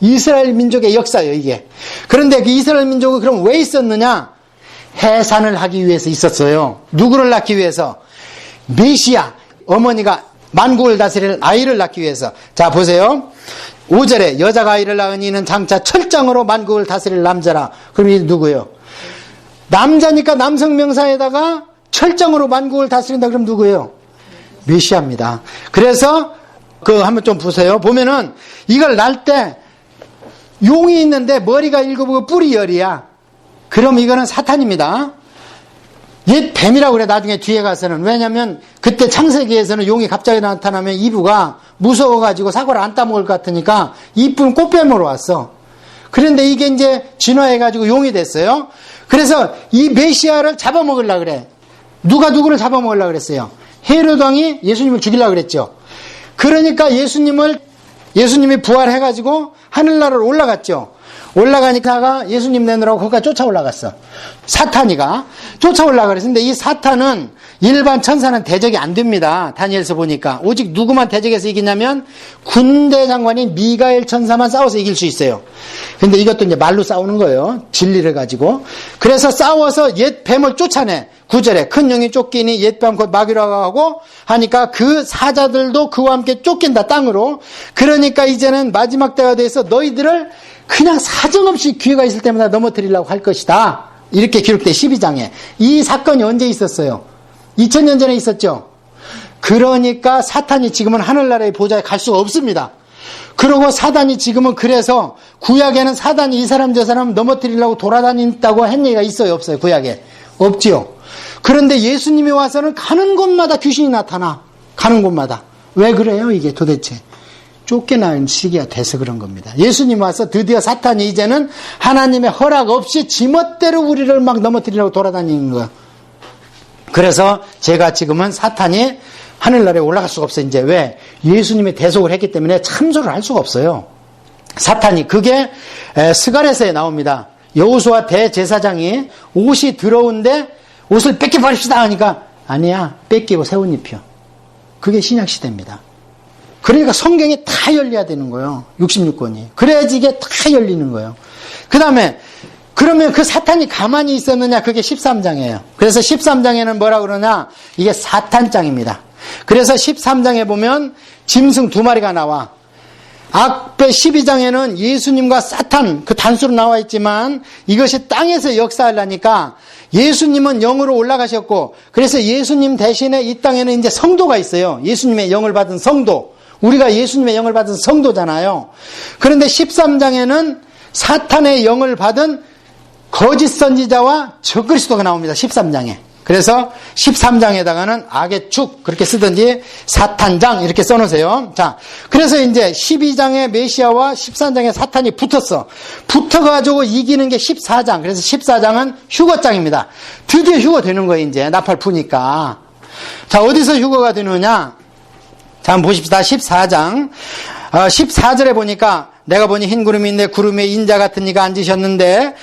이스라엘 민족의 역사예요. 이게. 그런데 그 이스라엘 민족은 그럼 왜 있었느냐? 해산을 하기 위해서 있었어요. 누구를 낳기 위해서? 메시아. 어머니가 만국을 다스릴 아이를 낳기 위해서. 자, 보세요. 5절에 여자가 아이를 낳은 이는 장차 철장으로 만국을 다스릴 남자라. 그럼 이 누구예요? 남자니까 남성 명사에다가 철장으로 만국을 다스린다. 그럼 누구예요? 메시아입니다. 그래서 한번 좀 보세요. 보면은 이걸 날 때 용이 있는데 머리가 7이고 뿔이 10이야. 그럼 이거는 사탄입니다. 옛 뱀이라고 그래. 나중에 뒤에 가서는. 왜냐면 그때 창세기에서는 용이 갑자기 나타나면 이브가 무서워가지고 사과를 안 따먹을 것 같으니까 이쁜 꽃뱀으로 왔어. 그런데 이게 이제 진화해가지고 용이 됐어요. 그래서 이 메시아를 잡아먹으려고 그래. 누가 누구를 잡아먹으려고 그랬어요? 헤롯 왕이 예수님을 죽이려고 그랬죠. 그러니까 예수님이 부활해가지고 하늘나라로 올라갔죠. 올라가니까 예수님 내놓으라고 거기까지 쫓아 올라갔어. 사탄이가 쫓아 올라가 그랬는데 이 사탄은 일반 천사는 대적이 안 됩니다. 다니엘서 보니까. 오직 누구만 대적해서 이기냐면 군대 장관인 미가엘 천사만 싸워서 이길 수 있어요. 근데 이것도 이제 말로 싸우는 거예요. 진리를 가지고. 그래서 싸워서 옛 뱀을 쫓아내. 9절에 큰 영이 쫓기니 옛 뱀 곧 마귀라고 하고 하니까 그 사자들도 그와 함께 쫓긴다 땅으로. 그러니까 이제는 마지막 때가 돼서 너희들을 그냥 사정없이 기회가 있을 때마다 넘어뜨리려고 할 것이다. 이렇게 기록돼 12장에. 이 사건이 언제 있었어요? 2000년 전에 있었죠. 그러니까 사탄이 지금은 하늘나라의 보좌에 갈 수가 없습니다. 그리고 사단이 지금은 그래서 구약에는 사단이 이 사람 저 사람 넘어뜨리려고 돌아다닌다고 한 얘기가 있어요? 없어요? 구약에? 없지요. 그런데 예수님이 와서는 가는 곳마다 귀신이 나타나. 가는 곳마다. 왜 그래요 이게 도대체? 쫓겨나는 시기가 돼서 그런 겁니다. 예수님 와서 드디어 사탄이 이제는 하나님의 허락 없이 지멋대로 우리를 막 넘어뜨리려고 돌아다니는 거예요. 그래서 제가 지금은 사탄이 하늘나라에 올라갈 수가 없어요. 이제 왜? 예수님의 대속을 했기 때문에 참소를 할 수가 없어요. 사탄이. 그게 스가랴서에 나옵니다. 여호수아 대제사장이 옷이 더러운데 옷을 뺏겨버립시다 하니까 아니야, 뺏기고 새 옷 입혀. 그게 신약시대입니다. 그러니까 성경이 다 열려야 되는 거예요. 66권이. 그래야지 이게 다 열리는 거예요. 그 다음에 그러면 그 사탄이 가만히 있었느냐? 그게 13장이에요. 그래서 13장에는 뭐라 그러냐? 이게 사탄장입니다. 그래서 13장에 보면 짐승 2마리가 나와. 앞에 12장에는 예수님과 사탄 그 단수로 나와 있지만 이것이 땅에서 역사하려니까 예수님은 영으로 올라가셨고 그래서 예수님 대신에 이 땅에는 이제 성도가 있어요. 예수님의 영을 받은 성도. 우리가 예수님의 영을 받은 성도잖아요. 그런데 13장에는 사탄의 영을 받은 거짓 선지자와 적그리스도가 나옵니다. 13장에. 그래서 13장에다가는 악의 축 그렇게 쓰든지 사탄장 이렇게 써놓으세요. 자, 그래서 이제 12장의 메시아와 13장의 사탄이 붙었어. 붙어가지고 이기는 게 14장. 그래서 14장은 휴거장입니다. 드디어 휴거되는 거예요. 이제 나팔 부니까. 자, 어디서 휴거가 되느냐? 자, 한번 보십시다. 14장 14절에 보니까 내가 보니 흰 구름이 있는데 구름에 인자 같은 이가 앉으셨는데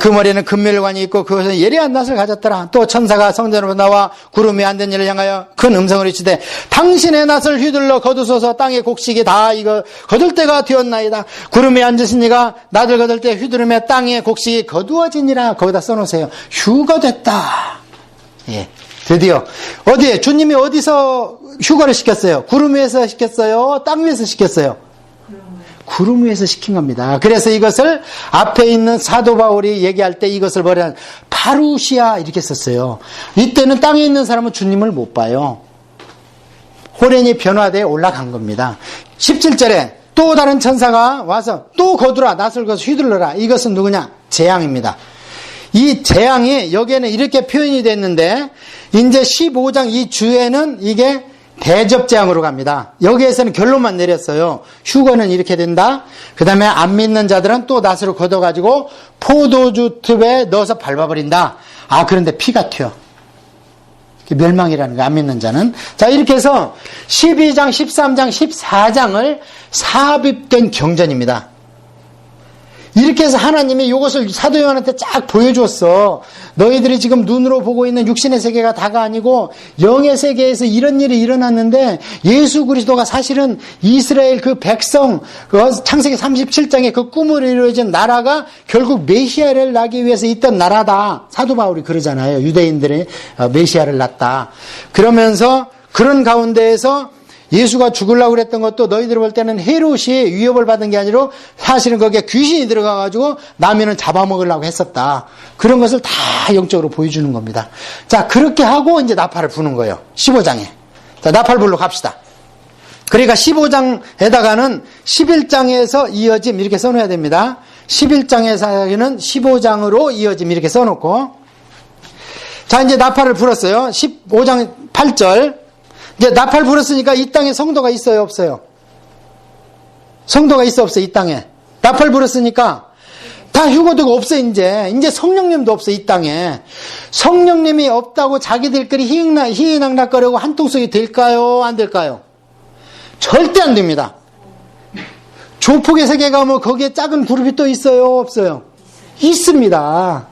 그 머리에는 금멸관이 있고 그것은 예리한 낯을 가졌더라. 또 천사가 성전으로 나와 구름에 앉은 이를 향하여 큰 음성을 이치되 당신의 낯을 휘둘러 거두소서. 땅의 곡식이 다 이거 거둘 때가 되었나이다. 구름에 앉으신 이가 낯을 거둘 때 휘두르며 땅의 곡식이 거두어지니라. 거기다 써놓으세요. 휴거됐다. 예. 드디어. 어디에? 주님이 어디서 휴거를 시켰어요? 구름 위에서 시켰어요? 땅 위에서 시켰어요? 구름 위에서 시킨 겁니다. 그래서 이것을 앞에 있는 사도 바울이 얘기할 때 이것을 뭐냐? 파루시아 이렇게 썼어요. 이때는 땅에 있는 사람은 주님을 못 봐요. 호련히 변화되어 올라간 겁니다. 17절에 또 다른 천사가 와서 또 거두라, 낫을 거서 휘둘러라. 이것은 누구냐? 재앙입니다. 이 재앙이 여기에는 이렇게 표현이 됐는데 이제 15장 이 주에는 이게 대접재앙으로 갑니다. 여기에서는 결론만 내렸어요. 휴거는 이렇게 된다. 그 다음에 안 믿는 자들은 또 낫으로 걷어가지고 포도주 틈에 넣어서 밟아버린다. 아, 그런데 피가 튀어. 멸망이라는 거, 안 믿는 자는. 자, 이렇게 해서 12장, 13장, 14장을 삽입된 경전입니다. 이렇게 해서 하나님이 이것을 사도 요한한테 쫙 보여줬어. 너희들이 지금 눈으로 보고 있는 육신의 세계가 다가 아니고 영의 세계에서 이런 일이 일어났는데 예수 그리스도가 사실은 이스라엘 그 백성, 창세기 37장에 그 꿈으로 이루어진 나라가 결국 메시아를 낳기 위해서 있던 나라다. 사도 바울이 그러잖아요. 유대인들이 메시아를 낳았다. 그러면서 그런 가운데에서 예수가 죽으려고 그랬던 것도 너희들 볼 때는 헤롯이 위협을 받은 게 아니라 사실은 거기에 귀신이 들어가가지고 남인을 잡아먹으려고 했었다. 그런 것을 다 영적으로 보여주는 겁니다. 자, 그렇게 하고 이제 나팔을 부는 거예요. 15장에. 자, 나팔 불러 갑시다. 그러니까 15장에다가는 11장에서 이어짐 이렇게 써놓아야 됩니다. 11장에서는 15장으로 이어짐 이렇게 써놓고. 자, 이제 나팔을 불었어요. 15장 8절. 이제 나팔 불었으니까 이 땅에 성도가 있어요, 없어요? 성도가 있어, 없어요, 이 땅에? 나팔 불었으니까 다 휴거되고 없어요, 이제 성령님도 없어요, 이 땅에. 성령님이 없다고 자기들끼리 희희낙낙거리고 한통속이 될까요, 안 될까요? 절대 안 됩니다. 조폭의 세계 가면 거기에 작은 그룹이 또 있어요, 없어요? 있습니다.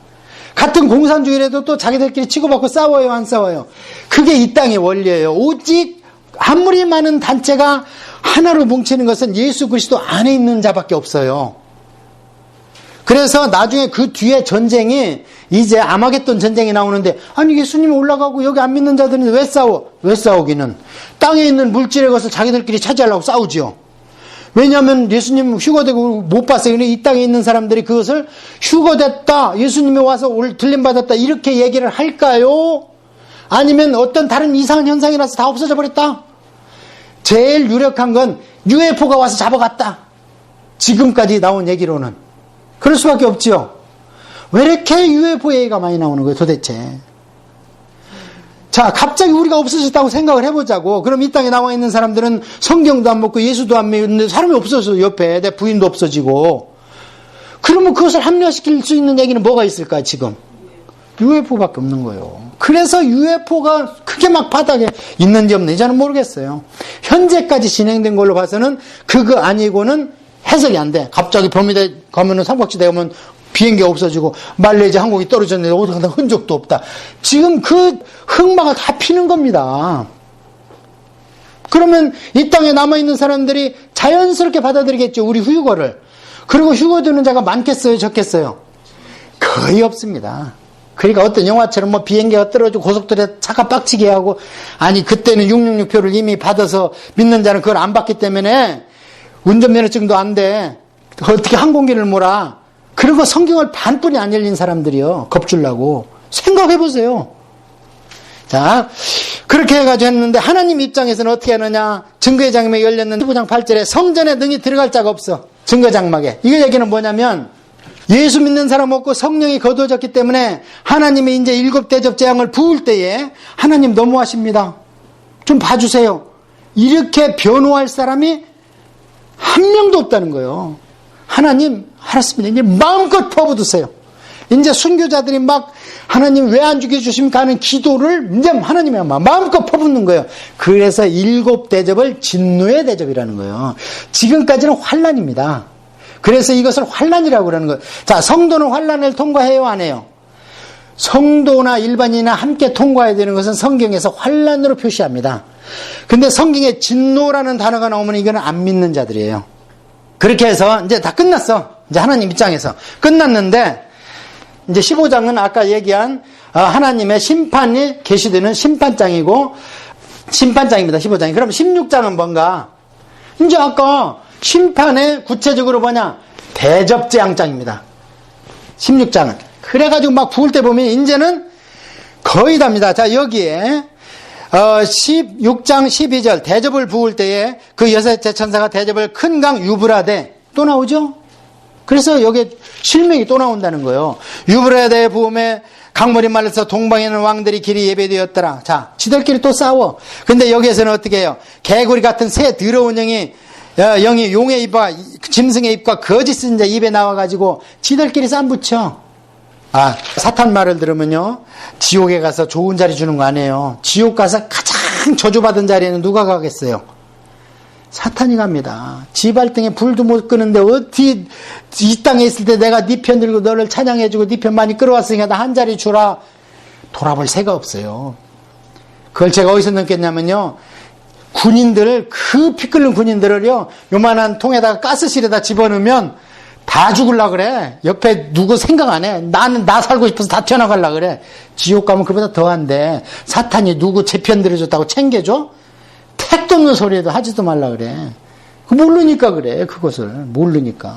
같은 공산주의라도 또 자기들끼리 치고받고 싸워요, 안 싸워요? 그게 이 땅의 원리예요. 오직 아무리 많은 단체가 하나로 뭉치는 것은 예수 그리스도 안에 있는 자밖에 없어요. 그래서 나중에 그 뒤에 전쟁이 이제 아마겟돈 전쟁이 나오는데 아니 예수님이 올라가고 여기 안 믿는 자들은 왜 싸워? 왜 싸우기는? 땅에 있는 물질의 것을 자기들끼리 차지하려고 싸우죠. 왜냐하면 예수님 휴거되고 못 봤어요. 이 땅에 있는 사람들이 그것을 휴거됐다, 예수님이 와서 들림받았다 이렇게 얘기를 할까요? 아니면 어떤 다른 이상한 현상이 나서 다 없어져 버렸다? 제일 유력한 건 UFO가 와서 잡아갔다. 지금까지 나온 얘기로는. 그럴 수밖에 없지요. 왜 이렇게 UFO 얘기가 많이 나오는 거예요 도대체? 자, 갑자기 우리가 없어졌다고 생각을 해보자고. 그럼 이 땅에 나와 있는 사람들은 성경도 안 먹고 예수도 안 믿는데 사람이 없어져. 옆에 내 부인도 없어지고. 그러면 그것을 합리화시킬 수 있는 얘기는 뭐가 있을까요 지금? UFO밖에 없는 거예요. 그래서 UFO가 크게 막 바닥에 있는지 없는지 저는 모르겠어요. 현재까지 진행된 걸로 봐서는 그거 아니고는 해석이 안 돼. 갑자기 범위 가면은 삼각지대 가면 비행기가 없어지고 말레이시아 항공이 떨어졌는데 어디 가나 흔적도 없다. 지금 그 흑마가 다 피는 겁니다. 그러면 이 땅에 남아있는 사람들이 자연스럽게 받아들이겠죠. 우리 휴거를. 그리고 휴거되는 자가 많겠어요? 적겠어요? 거의 없습니다. 그러니까 어떤 영화처럼 뭐 비행기가 떨어지고 고속도로에 차가 빡치게 하고 아니 그때는 666표를 이미 받아서 믿는 자는 그걸 안 받기 때문에 운전면허증도 안 돼. 어떻게 항공기를 몰아. 그리고 성경을 반뿐이 안 열린 사람들이요. 겁주려고. 생각해보세요. 자, 그렇게 해가지고 했는데 하나님 입장에서는 어떻게 하느냐. 증거의 장막이 열렸는데 15장 8절에 성전에 능히 들어갈 자가 없어. 증거 장막에. 이거 얘기는 뭐냐면 예수 믿는 사람 없고 성령이 거두어졌기 때문에 하나님이 이제 7 대접 재앙을 부을 때에 하나님 너무하십니다. 좀 봐주세요. 이렇게 변호할 사람이 한 명도 없다는 거예요. 하나님 알았습니다. 이제 마음껏 퍼부으세요. 이제 순교자들이 막 하나님 왜 안 죽여주십니까 하는 기도를 이제 하나님이 마음껏 퍼붓는 거예요. 그래서 7 대접을 진노의 대접이라는 거예요. 지금까지는 환난입니다. 그래서 이것을 환난이라고 그러는 거예요. 자, 성도는 환난을 통과해요, 안 해요? 성도나 일반인이나 함께 통과해야 되는 것은 성경에서 환난으로 표시합니다. 근데 성경에 진노라는 단어가 나오면 이거는 안 믿는 자들이에요. 그렇게 해서 이제 다 끝났어. 이제 하나님 입장에서 끝났는데 이제 15장은 아까 얘기한 하나님의 심판이 계시되는 심판장이고, 심판장입니다. 15장이. 그럼 16장은 뭔가? 이제 아까 심판의 구체적으로 뭐냐? 대접재앙장입니다. 16장은. 그래가지고 막 부을 때 보면 이제는 거의 답니다. 자, 여기에 16장 12절 대접을 부을 때에 그 여섯째 천사가 대접을 큰 강 유브라데 또 나오죠? 그래서 여기에 실명이 또 나온다는 거예요. 유브라데 부음에 강물이 말라서 동방에 있는 왕들이 길이 예배되었더라. 자, 지들끼리 또 싸워. 근데 여기에서는 어떻게 해요? 개구리 같은 새 더러운 영이 용의 입과 짐승의 입과 거짓 선지자 입에 나와가지고 지들끼리 쌈붙여. 사탄 말을 들으면요, 지옥에 가서 좋은 자리 주는 거 아니에요. 지옥 가서 가장 저주받은 자리에는 누가 가겠어요? 사탄이 갑니다. 지 발등에 불도 못 끄는데 어떻게 이 땅에 있을 때 내가 네 편 들고 너를 찬양해주고 네 편 많이 끌어왔으니까 나 한 자리 주라. 돌아볼 새가 없어요. 그걸 제가 어디서 느꼈냐면요, 군인들, 그 피 끓는 군인들을요, 요만한 통에다가 가스실에다 집어넣으면 다 죽으려고 그래. 옆에 누구 생각 안 해. 나는 나 살고 싶어서 다 튀어나가려고 그래. 지옥 가면 그보다 더한데 사탄이 누구 제 편 들어줬다고 챙겨줘? 택도 없는 소리에도 하지도 말라 그래. 모르니까 그래. 그것을 모르니까.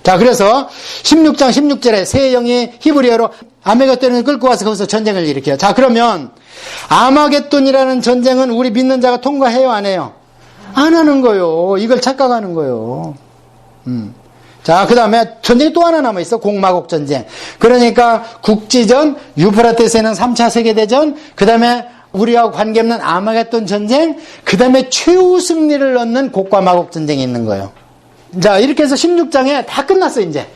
자, 그래서 16장 16절에 새 영이 히브리어로 아메게돈을 끌고 와서 거기서 전쟁을 일으켜요. 자, 그러면 아마겟돈이라는 전쟁은 우리 믿는 자가 통과해요, 안 해요? 안 하는 거요. 이걸 착각하는 거요. 자, 그 다음에 전쟁이 또 하나 남아있어. 공마곡 전쟁. 그러니까 국지전, 유프라테스에는 3차 세계대전, 그 다음에 우리하고 관계없는 아마겟돈 전쟁, 그 다음에 최후 승리를 얻는 곡과 마곡 전쟁이 있는 거예요. 자, 이렇게 해서 16장에 다 끝났어, 이제.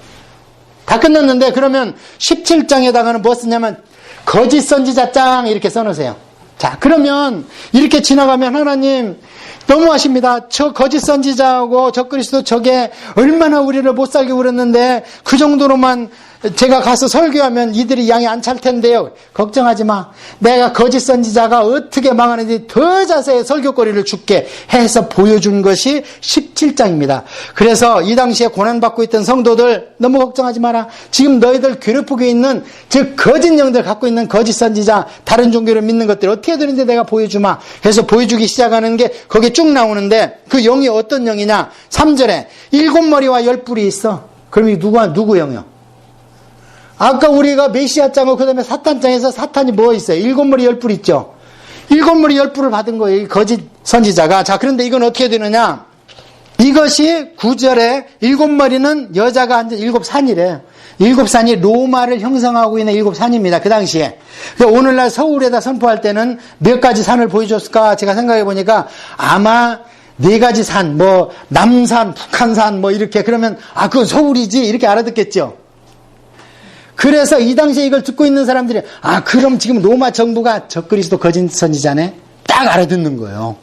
다 끝났는데, 그러면 17장에다가는 뭐 쓰냐면, 거짓 선지자 짱, 이렇게 써놓으세요. 자, 그러면, 이렇게 지나가면 하나님, 너무하십니다. 저 거짓 선지자하고 저 그리스도 저게 얼마나 우리를 못 살게 우렸는데 그 정도로만 제가 가서 설교하면 이들이 양이 안 찰 텐데요. 걱정하지 마. 내가 거짓 선지자가 어떻게 망하는지 더 자세히 설교거리를 줄게 해서 보여준 것이 17장입니다. 그래서 이 당시에 고난받고 있던 성도들 너무 걱정하지 마라. 지금 너희들 괴롭히고 있는 즉 거짓 영들 갖고 있는 거짓 선지자 다른 종교를 믿는 것들 어떻게 되는지 내가 보여주마 해서 보여주기 시작하는 게 거기에 쭉 나오는데 그 영이 어떤 영이냐. 3절에 7머리와 10뿔이 있어. 그럼 이 누구 영이요? 아까 우리가 메시아 짱하고 그 다음에 사탄 짱에서 사탄이 뭐 있어요? 7머리 10뿔 있죠? 7머리 10뿔을 받은 거예요. 이 거짓 선지자가. 자, 그런데 이건 어떻게 되느냐? 이것이 9절에 7머리는 여자가 앉은 7산이래. 7산이 로마를 형성하고 있는 7산입니다. 그 당시에. 오늘날 서울에다 선포할 때는 몇 가지 산을 보여줬을까? 제가 생각해 보니까 아마 4가지 산, 뭐 남산, 북한산 뭐 이렇게 그러면 그건 서울이지 이렇게 알아듣겠죠. 그래서 이 당시에 이걸 듣고 있는 사람들이 그럼 지금 로마 정부가 적그리스도 거짓 선지자네? 딱 알아듣는 거예요.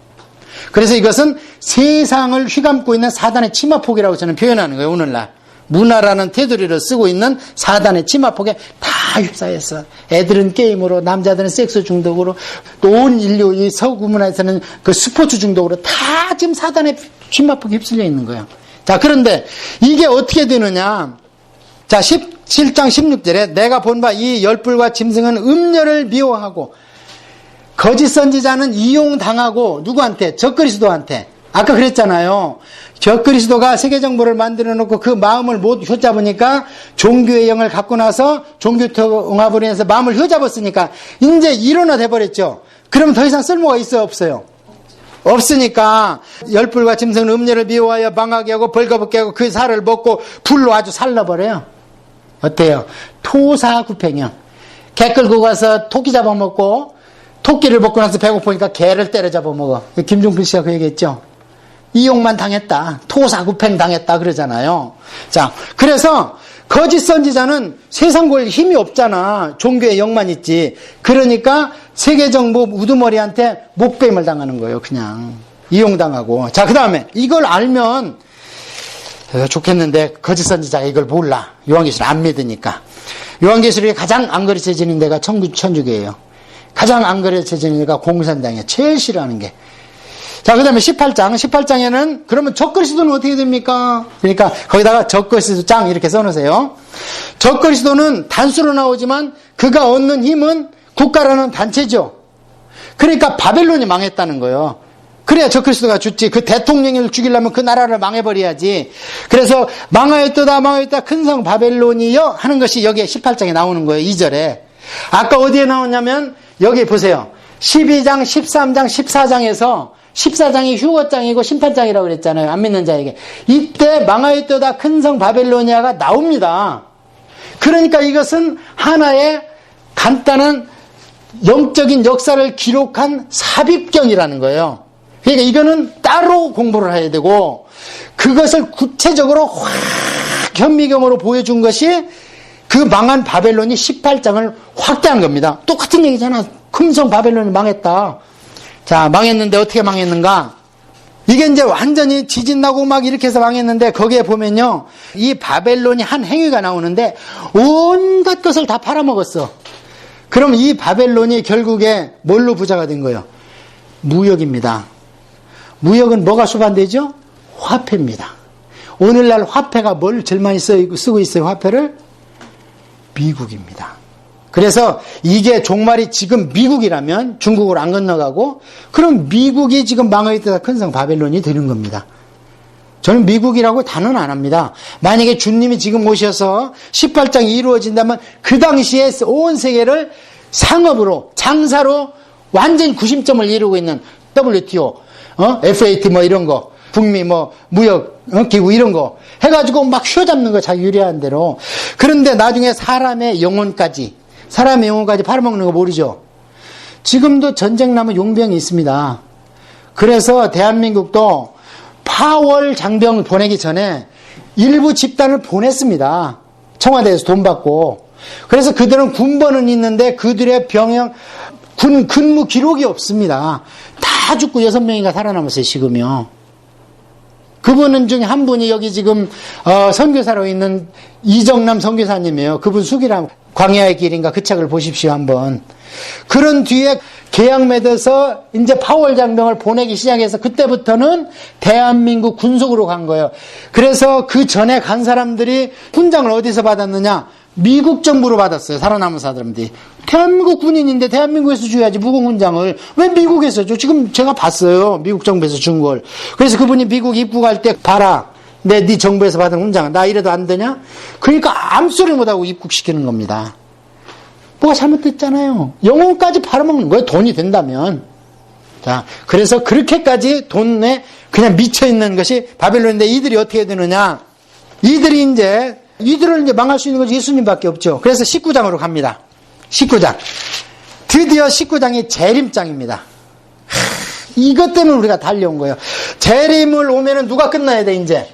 그래서 이것은 세상을 휘감고 있는 사단의 치마폭이라고 저는 표현하는 거예요. 오늘날 문화라는 테두리를 쓰고 있는 사단의 치마폭에 다 휩싸였어. 애들은 게임으로, 남자들은 섹스 중독으로, 또 온 인류 이 서구 문화에서는 그 스포츠 중독으로 다 지금 사단의 치마폭에 휩쓸려 있는 거예요. 자, 그런데 이게 어떻게 되느냐? 자, 17장 16절에 내가 본 바 이 10뿔과 짐승은 음녀를 미워하고 거짓 선지자는 이용당하고 누구한테? 적그리스도한테. 아까 그랬잖아요. 적그리스도가 세계정부를 만들어 놓고 그 마음을 못 휘잡으니까 종교의 영을 갖고 나서 종교통합으로 인해서 마음을 휘잡았으니까 이제 일어나 돼버렸죠. 그러면 더 이상 쓸모가 있어요? 없어요? 없으니까 10뿔과 짐승은 음녀를 미워하여 망하게 하고 벌거벗게 하고 그 살을 먹고 불로 아주 살라버려요. 어때요? 토사구팽이요. 개 끌고 가서 토끼 잡아먹고 토끼를 먹고 나서 배고프니까 개를 때려 잡아먹어. 김종필 씨가 그 얘기했죠. 이용만 당했다. 토사구팽 당했다 그러잖아요. 자, 그래서 거짓 선지자는 세상 볼 힘이 없잖아. 종교의 영만 있지. 그러니까 세계정부 우두머리한테 목배임을 당하는 거예요. 그냥 이용당하고. 자, 그 다음에 이걸 알면 좋겠는데 거짓 선지자가 이걸 몰라. 요한계시를 안 믿으니까. 요한계시록이 가장 안 가르쳐지는 데가 천주교예요. 가장 안 가르쳐지는 데가 공산당이에요. 제일 싫어하는 게. 자, 그 다음에 18장에는 그러면 적그리스도는 어떻게 됩니까? 그러니까 거기다가 적그리스도 짱 이렇게 써놓으세요. 적그리스도는 단수로 나오지만 그가 얻는 힘은 국가라는 단체죠. 그러니까 바벨론이 망했다는 거예요. 그래야 적그리스도가 죽지. 그 대통령을 죽이려면 그 나라를 망해버려야지. 그래서 망하였도다 망하였다 큰 성 바벨론이여 하는 것이 여기에 18장에 나오는 거예요. 2절에. 아까 어디에 나오냐면 여기 보세요. 12장, 13장, 14장에서 14장이 휴거장이고 심판장이라고 그랬잖아요. 안 믿는 자에게. 이때 망하였도다 큰 성 바벨로니아가 나옵니다. 그러니까 이것은 하나의 간단한 영적인 역사를 기록한 삽입경이라는 거예요. 그러니까 이거는 따로 공부를 해야 되고 그것을 구체적으로 확 현미경으로 보여준 것이 그 망한 바벨론이 18장을 확대한 겁니다. 똑같은 얘기잖아. 큰 성 바벨론이 망했다. 자, 망했는데 어떻게 망했는가? 이게 이제 완전히 지진 나고 막 이렇게 해서 망했는데 거기에 보면요. 이 바벨론이 한 행위가 나오는데 온갖 것을 다 팔아먹었어. 그럼 이 바벨론이 결국에 뭘로 부자가 된 거예요? 무역입니다. 무역은 뭐가 수반되죠? 화폐입니다. 오늘날 화폐가 뭘 제일 많이 쓰고 있어요? 화폐를? 미국입니다. 그래서 이게 종말이 지금 미국이라면 중국으로 안 건너가고 그럼 미국이 지금 망하였다 큰 성 바벨론이 되는 겁니다. 저는 미국이라고 단언 안 합니다. 만약에 주님이 지금 오셔서 18장이 이루어진다면 그 당시에 온 세계를 상업으로 장사로 완전히 구심점을 이루고 있는 WTO, FAT 뭐 이런 거, 북미 뭐 무역 기구 이런 거 해가지고 막 휘어잡는 거 자기 유리한 대로. 그런데 나중에 사람의 영혼까지 팔아먹는 거 모르죠. 지금도 전쟁 나면 용병이 있습니다. 그래서 대한민국도 파월 장병을 보내기 전에 일부 집단을 보냈습니다. 청와대에서 돈 받고. 그래서 그들은 군번은 있는데 그들의 병영, 근무 기록이 없습니다. 다 죽고 6명이가 살아남았어요, 지금요. 그분은 중에 한 분이 여기 지금 선교사로 있는 이정남 선교사님이에요. 그분 숙이랑 광야의 길인가 그 책을 보십시오, 한번. 그런 뒤에 계약 맺어서 이제 파월 장병을 보내기 시작해서 그때부터는 대한민국 군속으로 간 거예요. 그래서 그 전에 간 사람들이 훈장을 어디서 받았느냐? 미국 정부로 받았어요. 살아남은 사람들이. 대한민국 군인인데 대한민국에서 줘야지 무공훈장을. 왜 미국에서 줘? 지금 제가 봤어요. 미국 정부에서 준 걸. 그래서 그분이 미국 입국할 때 봐라. 네 정부에서 받은 훈장. 나 이래도 안 되냐? 그러니까 암소리 못하고 입국시키는 겁니다. 뭐가 잘못됐잖아요. 영혼까지 팔아먹는 거예요. 돈이 된다면. 자, 그래서 그렇게까지 돈에 그냥 미쳐있는 것이 바벨론인데 이들이 어떻게 되느냐? 이들을 이제 망할 수 있는 것이 예수님밖에 없죠. 그래서 19장으로 갑니다. 19장. 드디어 19장이 재림장입니다. 이것 때문에 우리가 달려온 거예요. 재림을 오면은 누가 끝나야 돼, 이제?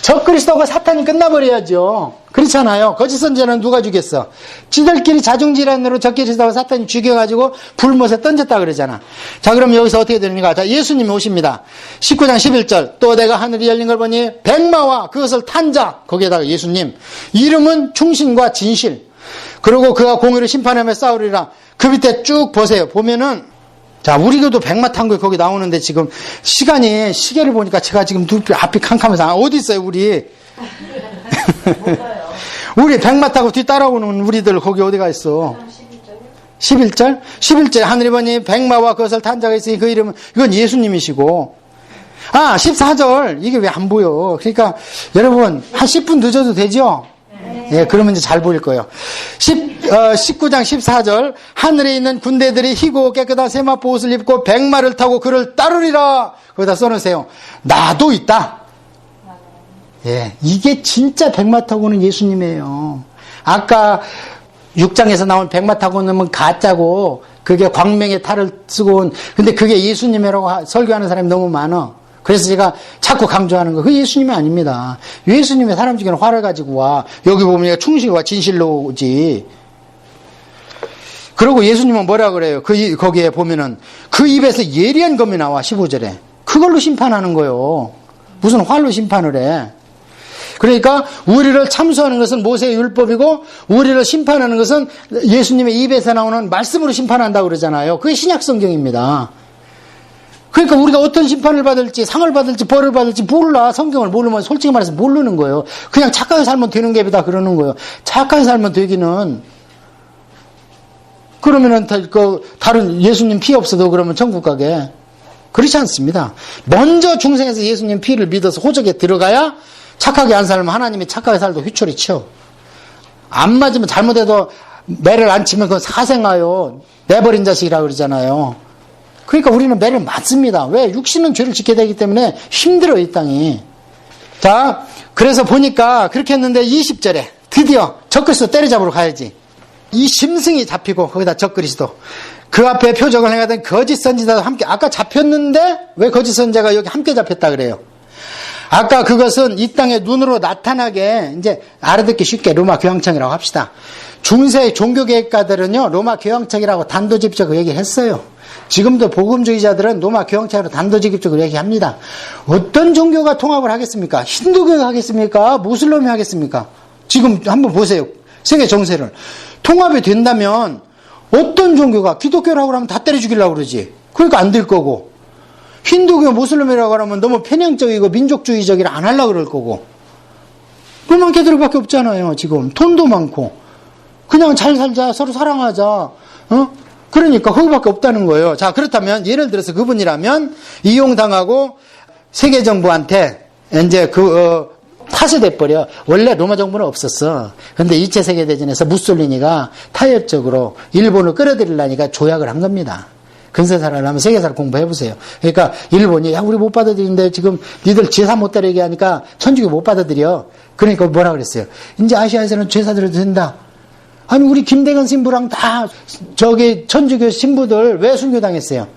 적그리스도가 사탄이 끝나버려야죠. 그렇잖아요. 거짓 선지자는 누가 죽였어? 지들끼리 자중질환으로 적그리스도가 사탄이 죽여가지고 불못에 던졌다 그러잖아. 자, 그럼 여기서 어떻게 되는가? 자, 예수님이 오십니다. 19장 11절. 또 내가 하늘이 열린 걸 보니 백마와 그것을 탄 자, 거기에다가 예수님. 이름은 충신과 진실. 그리고 그가 공의를 심판하며 싸우리라. 그 밑에 쭉 보세요. 보면은 자, 우리도 백마 탄 거 거기 나오는데 지금 시계를 보니까 제가 지금 앞이 캄캄해서 어디 있어요, 우리? 우리 백마 타고 뒤 따라오는 우리들 거기 어디가 있어? 11절? 11절 하늘이 보니 백마와 그것을 탄 자가 있으니 그 이름은 이건 예수님이시고 14절 이게 왜 안 보여? 그러니까 여러분 한 10분 늦어도 되죠? 예, 그러면 이제 잘 보일 거예요. 19장 14절 하늘에 있는 군대들이 희고 깨끗한 세마포 옷을 입고 백마를 타고 그를 따르리라. 거기다 써놓으세요. 나도 있다. 예, 이게 진짜 백마 타고는 예수님이에요. 아까 6장에서 나온 백마 타고는 가짜고 그게 광명의 탈을 쓰고 온 근데 그게 예수님이라고 설교하는 사람이 너무 많아. 그래서 제가 자꾸 강조하는 거, 그 예수님이 아닙니다. 예수님의 사람 중에는 화를 가지고 와. 여기 보면 충실과 진실로 오지. 그리고 예수님은 뭐라 그래요? 거기에 보면은 그 입에서 예리한 검이 나와, 15절에. 그걸로 심판하는 거예요. 무슨 활로 심판을 해. 그러니까 우리를 참수하는 것은 모세의 율법이고 우리를 심판하는 것은 예수님의 입에서 나오는 말씀으로 심판한다고 그러잖아요. 그게 신약 성경입니다. 그러니까 우리가 어떤 심판을 받을지 상을 받을지 벌을 받을지 몰라. 성경을 모르면 솔직히 말해서 모르는 거예요. 그냥 착하게 살면 되는 게 다 그러는 거예요. 착하게 살면 되기는 그러면은 다른 예수님 피 없어도 그러면 천국 가게. 그렇지 않습니다. 먼저 중생에서 예수님 피를 믿어서 호적에 들어가야 착하게 안 살면 하나님이 착하게 살도 휘초리 쳐. 안 맞으면 잘못해도 매를 안 치면 그건 사생아요. 내버린 자식이라고 그러잖아요. 그러니까 우리는 매를 맞습니다. 왜? 육신은 죄를 짓게 되기 때문에 힘들어요, 이 땅이. 자, 그래서 보니까 그렇게 했는데 20절에 드디어 적그리스도 때려잡으러 가야지. 이 심승이 잡히고 거기다 적그리스도. 그 앞에 표적을 행하던 거짓 선지자도 함께, 아까 잡혔는데 왜 거짓 선지자가 여기 함께 잡혔다 그래요? 아까 그것은 이 땅에 눈으로 나타나게 이제 알아듣기 쉽게 로마 교황청이라고 합시다. 중세 종교개혁가들은요, 로마 교황청이라고 단도직입적으로 얘기했어요. 지금도 복음주의자들은 로마 교황청으로 단도직입적으로 얘기합니다. 어떤 종교가 통합을 하겠습니까? 힌두교가 하겠습니까? 무슬림이 하겠습니까? 지금 한번 보세요. 세계 정세를. 통합이 된다면 어떤 종교가 기독교라고 하면 다 때려 죽이려고 그러지. 그러니까 안 될 거고. 힌두교, 무슬림이라고 하면 너무 편향적이고 민족주의적이라 안 하려고 그럴 거고. 그만 걔들밖에 없잖아요, 지금. 돈도 많고. 그냥 잘 살자, 서로 사랑하자. 그러니까 거기밖에 없다는 거예요. 자, 그렇다면 예를 들어서 그분이라면 이용당하고 세계 정부한테 이제 파쇄돼 버려. 원래 로마 정부는 없었어. 근데 2차 세계대전에서 무솔리니가 타협적으로 일본을 끌어들이려니까 조약을 한 겁니다. 근세사를 하면 세계사를 공부해보세요. 그러니까 일본이, 야, 우리 못 받아들이는데 지금 니들 제사 못 따르게 하니까 천주교 못 받아들여. 그러니까 뭐라 그랬어요? 이제 아시아에서는 제사 드려도 된다. 아니, 우리 김대건 신부랑 다 천주교 신부들 왜 순교당했어요?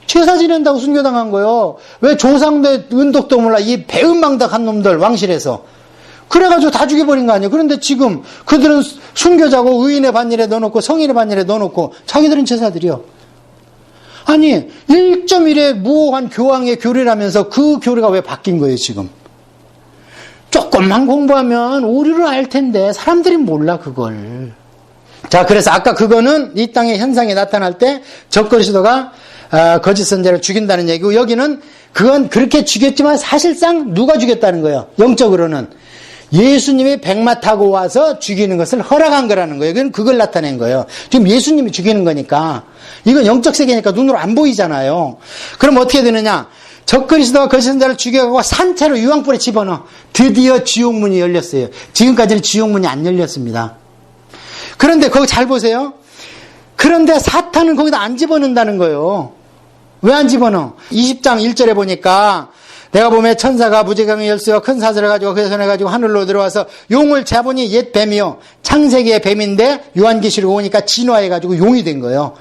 제사 지낸다고 순교당한 거요. 왜 조상대 은덕도 몰라 이 배은망덕한 놈들 왕실에서. 그래가지고 다 죽여버린 거 아니에요. 그런데 지금 그들은 순교자고 의인의 반열에 넣어놓고 성인의 반열에 넣어놓고 자기들은 제사 드려. 아니 1.1의 무오한 교황의 교리라면서 그 교리가 왜 바뀐 거예요 지금. 조금만 공부하면 오류를 알 텐데 사람들이 몰라 그걸. 자, 그래서 아까 그거는 이 땅의 현상이 나타날 때 적그리스도가 거짓 선지자를 죽인다는 얘기고, 여기는 그건 그렇게 죽였지만 사실상 누가 죽였다는 거예요. 영적으로는 예수님이 백마 타고 와서 죽이는 것을 허락한 거라는 거예요. 이건 그걸 나타낸 거예요. 지금 예수님이 죽이는 거니까. 이건 영적 세계니까 눈으로 안 보이잖아요. 그럼 어떻게 되느냐? 적그리스도가 거짓 선지자를 죽여가고 산채로 유황불에 집어넣어. 드디어 지옥문이 열렸어요. 지금까지는 지옥문이 안 열렸습니다. 그런데 거기 잘 보세요. 그런데 사탄은 거기다 안 집어넣는다는 거예요. 왜 안 집어넣어? 20장 1절에 보니까 내가 보면 천사가 무지강의 열쇠와 큰 사슬을 가지고 그의 손에 가지고 하늘로 들어와서 용을 잡으니 옛 뱀이요. 창세기의 뱀인데 요한계시록 오니까 진화해가지고 용이 된 거예요.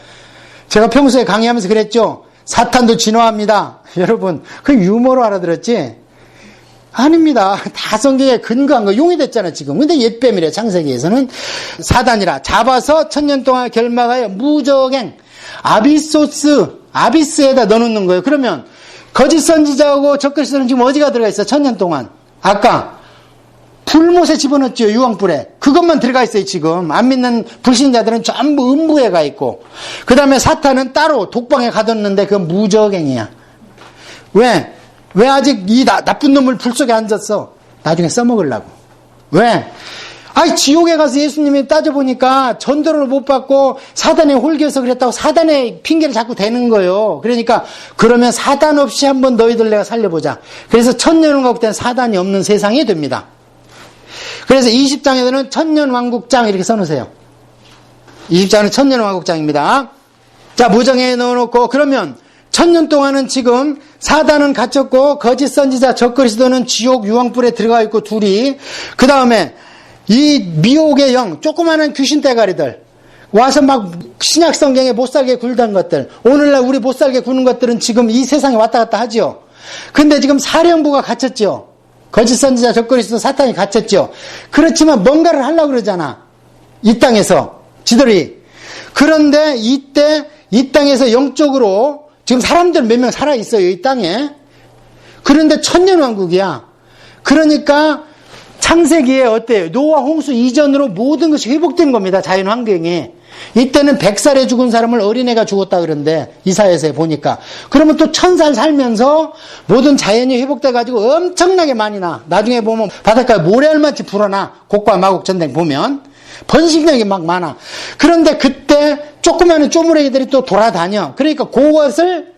제가 평소에 강의하면서 그랬죠. 사탄도 진화합니다. 여러분, 그 유머로 알아들었지? 아닙니다. 다 성경에 근거한 거. 용이 됐잖아 지금. 근데 옛뱀이래. 창세기에서는 사단이라 잡아서 1000년 동안 결막하여 무적행 아비스에다 넣어놓는 거예요. 그러면 거짓 선지자하고 적그리스도는 지금 어디가 들어가 있어? 1000년 동안. 아까 불못에 집어넣었죠. 유황불에. 그것만 들어가 있어요 지금. 안 믿는 불신자들은 전부 음부에 가 있고, 그 다음에 사탄은 따로 독방에 가뒀는데 그건 무적행이야. 왜 아직 이 나쁜 놈을 불 속에 앉았어? 나중에 써먹으려고. 왜? 아이, 지옥에 가서 예수님이 따져보니까 전도를 못 받고 사단에 홀겨서 그랬다고 사단의 핑계를 자꾸 대는 거예요. 그러니까 그러면 사단 없이 한번 너희들 내가 살려보자. 그래서 천년왕국 때는 사단이 없는 세상이 됩니다. 그래서 20장에서는 천년왕국장 이렇게 써놓으세요. 20장은 천년왕국장입니다. 자, 무정에 넣어놓고, 그러면 1000년 동안은 지금 사단은 갇혔고 거짓 선지자 적그리스도는 지옥 유황불에 들어가 있고 둘이, 그 다음에 이 미혹의 영, 조그마한 귀신 대가리들 와서 막 신약 성경에 못살게 굴던 것들, 오늘날 우리 못살게 구는 것들은 지금 이 세상에 왔다 갔다 하죠. 근데 지금 사령부가 갇혔죠. 거짓 선지자 적그리스도 사탄이 갇혔죠. 그렇지만 뭔가를 하려고 그러잖아 이 땅에서 지들이. 그런데 이때 이 땅에서 영적으로 지금 사람들 몇 명 살아있어요, 이 땅에. 그런데 천년왕국이야. 그러니까 창세기에 어때요? 노아 홍수 이전으로 모든 것이 회복된 겁니다, 자연환경이. 이때는 100살에 죽은 사람을 어린애가 죽었다 그러는데, 이사야서에 보니까. 그러면 또 1000살 살면서 모든 자연이 회복돼가지고 엄청나게 많이 나. 나중에 보면 바닷가에 모래알같이 불어나. 곡과 마곡 전쟁 보면. 번식력이 막 많아. 그런데 그때 조그마한 쪼무레기들이 또 돌아다녀. 그러니까 그것을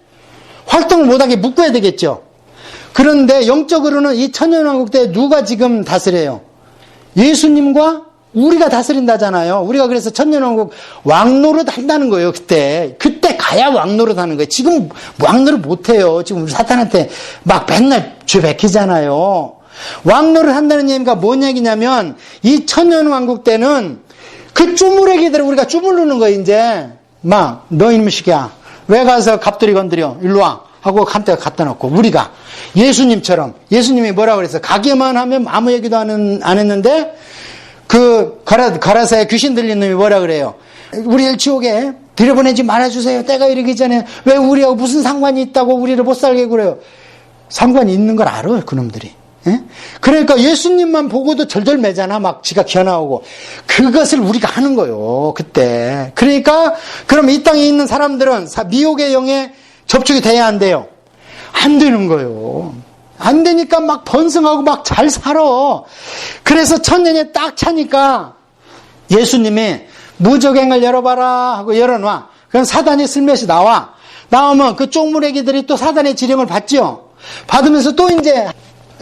활동을 못하게 묶어야 되겠죠. 그런데 영적으로는 이 천년왕국 때 누가 지금 다스려요? 예수님과 우리가 다스린다잖아요. 우리가 그래서 천년왕국 왕노릇 한다는 거예요. 그때 가야 왕노릇 하는 거예요. 지금 왕노릇 못해요. 지금 우리 사탄한테 막 맨날 죄 베끼잖아요. 왕노릇 한다는 얘기가 뭔 얘기냐면 이 천년왕국 때는 그 쪼무레기들을 우리가 쪼무르는 거예요. 이제 막 너 이놈의 새끼야 왜 가서 갑돌이 건드려 일로 와 하고 한때 갖다 놓고 우리가 예수님처럼 예수님이 뭐라 그랬어? 가게만 하면 아무 얘기도 안 했는데 그 가라사에 귀신 들린 놈이 뭐라 그래요? 우리를 지옥에 들여보내지 말아주세요. 때가 이르기 전에 왜 우리하고 무슨 상관이 있다고 우리를 못 살게 그래요? 상관이 있는 걸 알아요, 그놈들이. 예? 그러니까 예수님만 보고도 절절매잖아. 막 지가 기어나오고. 그것을 우리가 하는 거예요, 그때. 그러니까, 그럼 이 땅에 있는 사람들은 미혹의 영에 접촉이 돼야 안 돼요? 안 되는 거예요. 안 되니까 막 번성하고 막 잘 살아. 그래서 천년에 딱 차니까 예수님이 무적행을 열어봐라 하고 열어놔. 그럼 사단이 슬며시 나오면 그 쪽무레기들이 또 사단의 지령을 받죠. 받으면서 또 이제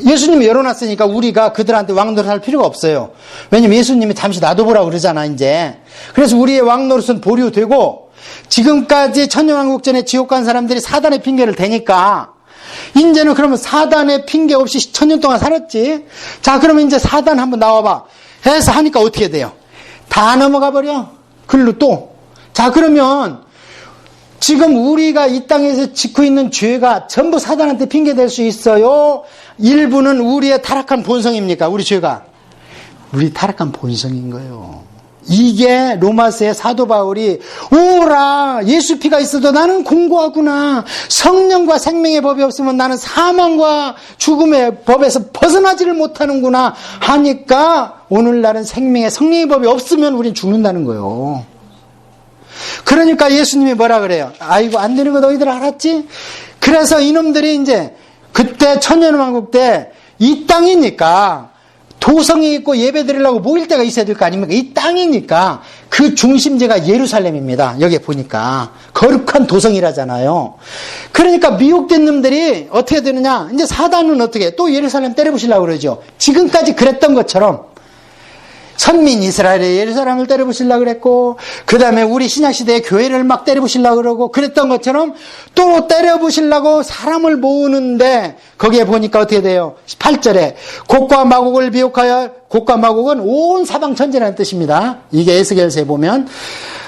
예수님이 열어놨으니까 우리가 그들한테 왕노릇 할 필요가 없어요. 왜냐면 예수님이 잠시 놔둬보라고 그러잖아, 이제. 그래서 우리의 왕노릇은 보류되고 지금까지 천년왕국 전에 지옥 간 사람들이 사단의 핑계를 대니까 이제는 그러면 사단의 핑계 없이 천년 동안 살았지. 자, 그러면 이제 사단 한번 나와봐. 해서 하니까 어떻게 돼요? 다 넘어가 버려. 글로 또. 자, 그러면 지금 우리가 이 땅에서 짓고 있는 죄가 전부 사단한테 핑계될 수 있어요? 일부는 우리의 타락한 본성입니까? 우리 죄가. 우리 타락한 본성인 거예요. 이게 로마서의 사도 바울이 오라 예수 피가 있어도 나는 공고하구나. 성령과 생명의 법이 없으면 나는 사망과 죽음의 법에서 벗어나지를 못하는구나 하니까 오늘날은 생명의 성령의 법이 없으면 우린 죽는다는 거예요. 그러니까 예수님이 뭐라 그래요? 아이고 안 되는 거 너희들 알았지? 그래서 이놈들이 이제 그때 천년왕국 때 이 땅이니까 도성이 있고 예배 드리려고 모일 때가 있어야 될 거 아닙니까? 이 땅이니까 그 중심지가 예루살렘입니다. 여기 보니까 거룩한 도성이라잖아요. 그러니까 미혹된 놈들이 어떻게 되느냐? 이제 사단은 어떻게 또 예루살렘 때려부시려고 그러죠. 지금까지 그랬던 것처럼 선민 이스라엘의 예루살렘을 때려부시려고 그랬고 그 다음에 우리 신약시대의 교회를 막 때려부시려고 그러고 그랬던 것처럼 또 때려부시려고 사람을 모으는데 거기에 보니까 어떻게 돼요? 8절에 곡과 마곡을 비옥하여 곡과 마곡은 온 사방천지라는 뜻입니다. 이게 에스겔서에 보면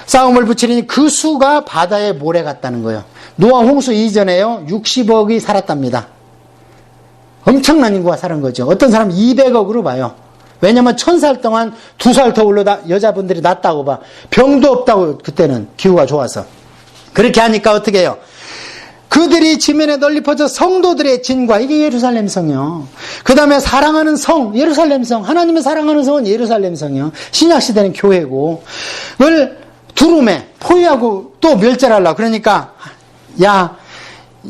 싸움을 붙이니 그 수가 바다의 모래 같다는 거예요. 노아 홍수 이전에요 60억이 살았답니다. 엄청난 인구가 사는 거죠. 어떤 사람 200억으로 봐요. 왜냐면 1000살 동안 2살 더 올라 여자분들이 낫다고 봐. 병도 없다고 그때는 기후가 좋아서. 그렇게 하니까 어떻게 해요? 그들이 지면에 널리 퍼져 성도들의 진과 이게 예루살렘 성이요. 그 다음에 사랑하는 성 예루살렘 성 하나님의 사랑하는 성은 예루살렘 성이요. 신약시대는 교회고 그걸 두루매 포위하고 또 멸절하려고 그러니까 야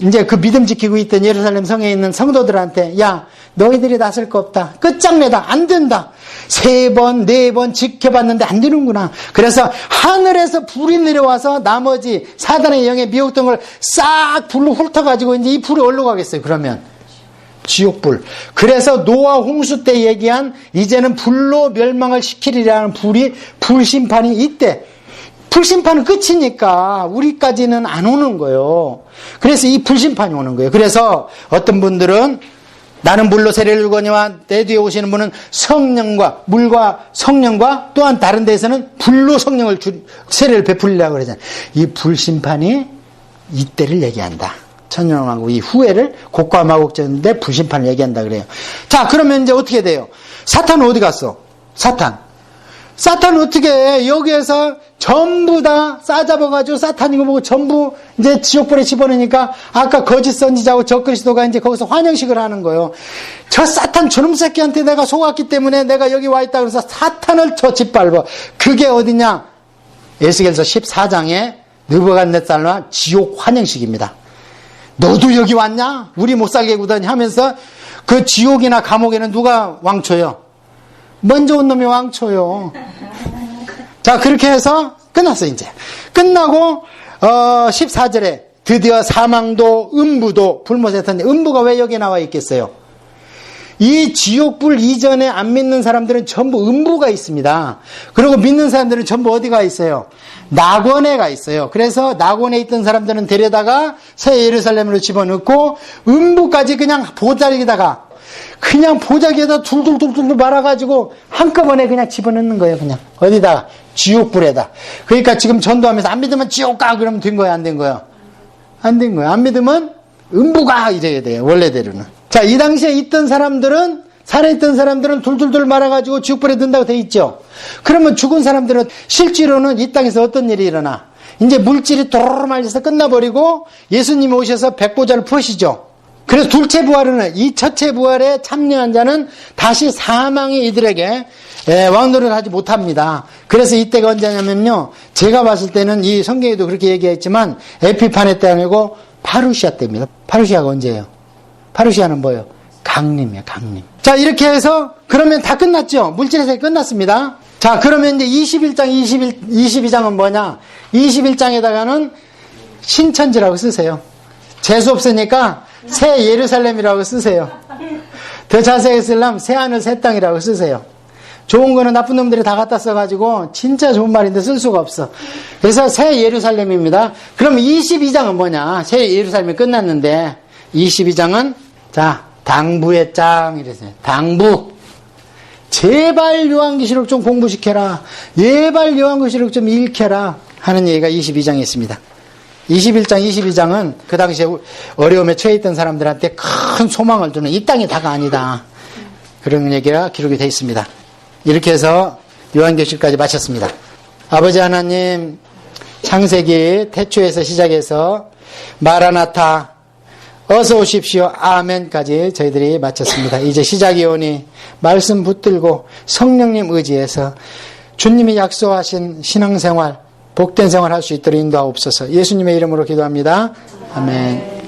이제 그 믿음 지키고 있던 예루살렘 성에 있는 성도들한테 야 너희들이 나설 거 없다. 끝장내다. 안 된다. 3번, 4번 지켜봤는데 안 되는구나. 그래서 하늘에서 불이 내려와서 나머지 사단의 영에 미혹된 걸 싹 불로 훑어가지고 이제 이 불이 어디로 가겠어요? 그러면 지옥불. 그래서 노아 홍수 때 얘기한 이제는 불로 멸망을 시키리라는 불심판이 이때. 불심판은 끝이니까 우리까지는 안 오는 거예요. 그래서 이 불심판이 오는 거예요. 그래서 어떤 분들은 나는 물로 세례를 주거니와 내 뒤에 오시는 분은 성령과 물과 성령과 또한 다른 데에서는 불로 성령을 세례를 베풀리라고 그러잖아요. 이 불심판이 이때를 얘기한다. 천년왕국 이 후회를 곡과 마곡전인데 불심판을 얘기한다 그래요. 자, 그러면 이제 어떻게 돼요? 사탄은 어디 갔어? 사탄은 어떻게 해? 여기에서 전부 다 싸잡아가지고 사탄이고 뭐고 전부 이제 지옥불에 집어넣으니까 아까 거짓 선지자하고 적그리스도가 이제 거기서 환영식을 하는 거예요. 저 사탄 저놈 새끼한테 내가 속았기 때문에 내가 여기 와 있다 그래서 사탄을 저 짓밟아. 그게 어디냐? 에스겔서 14장에 느부갓네살과 지옥 환영식입니다. 너도 여기 왔냐? 우리 못 살게 구더니 하면서 그 지옥이나 감옥에는 누가 왕초요? 먼저 온 놈이 왕초요. 자, 그렇게 해서 끝났어, 이제. 끝나고, 14절에 드디어 사망도, 음부도, 불못에 탔는데, 음부가 왜 여기 나와 있겠어요? 이 지옥불 이전에 안 믿는 사람들은 전부 음부가 있습니다. 그리고 믿는 사람들은 전부 어디가 있어요? 낙원에 가 있어요. 그래서 낙원에 있던 사람들은 데려다가 새 예루살렘으로 집어넣고 음부까지 그냥 보자기에다가 그냥 보자기에다 둘둘둘둘 말아가지고 한꺼번에 그냥 집어넣는 거예요. 그냥 어디다? 지옥불에다. 그러니까 지금 전도하면서 안 믿으면 지옥 가 그러면 된 거예요? 안 된 거예요? 안 된 거예요. 안 믿으면 음부가 이래야 돼요. 원래대로는. 자, 이 당시에 있던 사람들은 살아있던 사람들은 둘둘둘 말아가지고 지옥불에 든다고 돼 있죠. 그러면 죽은 사람들은 실제로는 이 땅에서 어떤 일이 일어나? 이제 물질이 도로로 말려서 끝나버리고 예수님이 오셔서 백보자를 푸시죠. 그래서 둘째 부활은 이 첫째 부활에 참여한 자는 다시 사망이 이들에게 왕노릇을 하지 못합니다. 그래서 이때가 언제냐면요. 제가 봤을 때는 이 성경에도 그렇게 얘기했지만 에피파네 때 아니고 파루시아 때입니다. 파루시아가 언제예요? 파루시아는 뭐예요? 강림이에요, 강림. 자, 이렇게 해서 그러면 다 끝났죠? 물질의 세계 끝났습니다. 자, 그러면 이제 22장은 뭐냐? 21장에다가는 신천지라고 쓰세요. 재수 없으니까 새 예루살렘이라고 쓰세요. 더 자세하게 쓰려면 새 하늘 새 땅이라고 쓰세요. 좋은 거는 나쁜 놈들이 다 갖다 써가지고 진짜 좋은 말인데 쓸 수가 없어. 그래서 새 예루살렘입니다. 그럼 22장은 뭐냐? 새 예루살렘이 끝났는데 22장은 자 당부의 장 이랬어요. 당부. 제발 요한계시록 좀 공부시켜라. 제발 요한계시록 좀 읽혀라 하는 얘기가 22장에 있습니다. 21장, 22장은 그 당시에 어려움에 처해 있던 사람들한테 큰 소망을 주는 이 땅이 다가 아니다. 그런 얘기가 기록이 되어 있습니다. 이렇게 해서 요한계시록까지 마쳤습니다. 아버지 하나님, 창세기 태초에서 시작해서 마라나타 어서 오십시오 아멘까지 저희들이 마쳤습니다. 이제 시작이 오니 말씀 붙들고 성령님 의지해서 주님이 약속하신 신앙생활 복된 생활 할 수 있도록 인도하옵소서. 예수님의 이름으로 기도합니다. 아멘.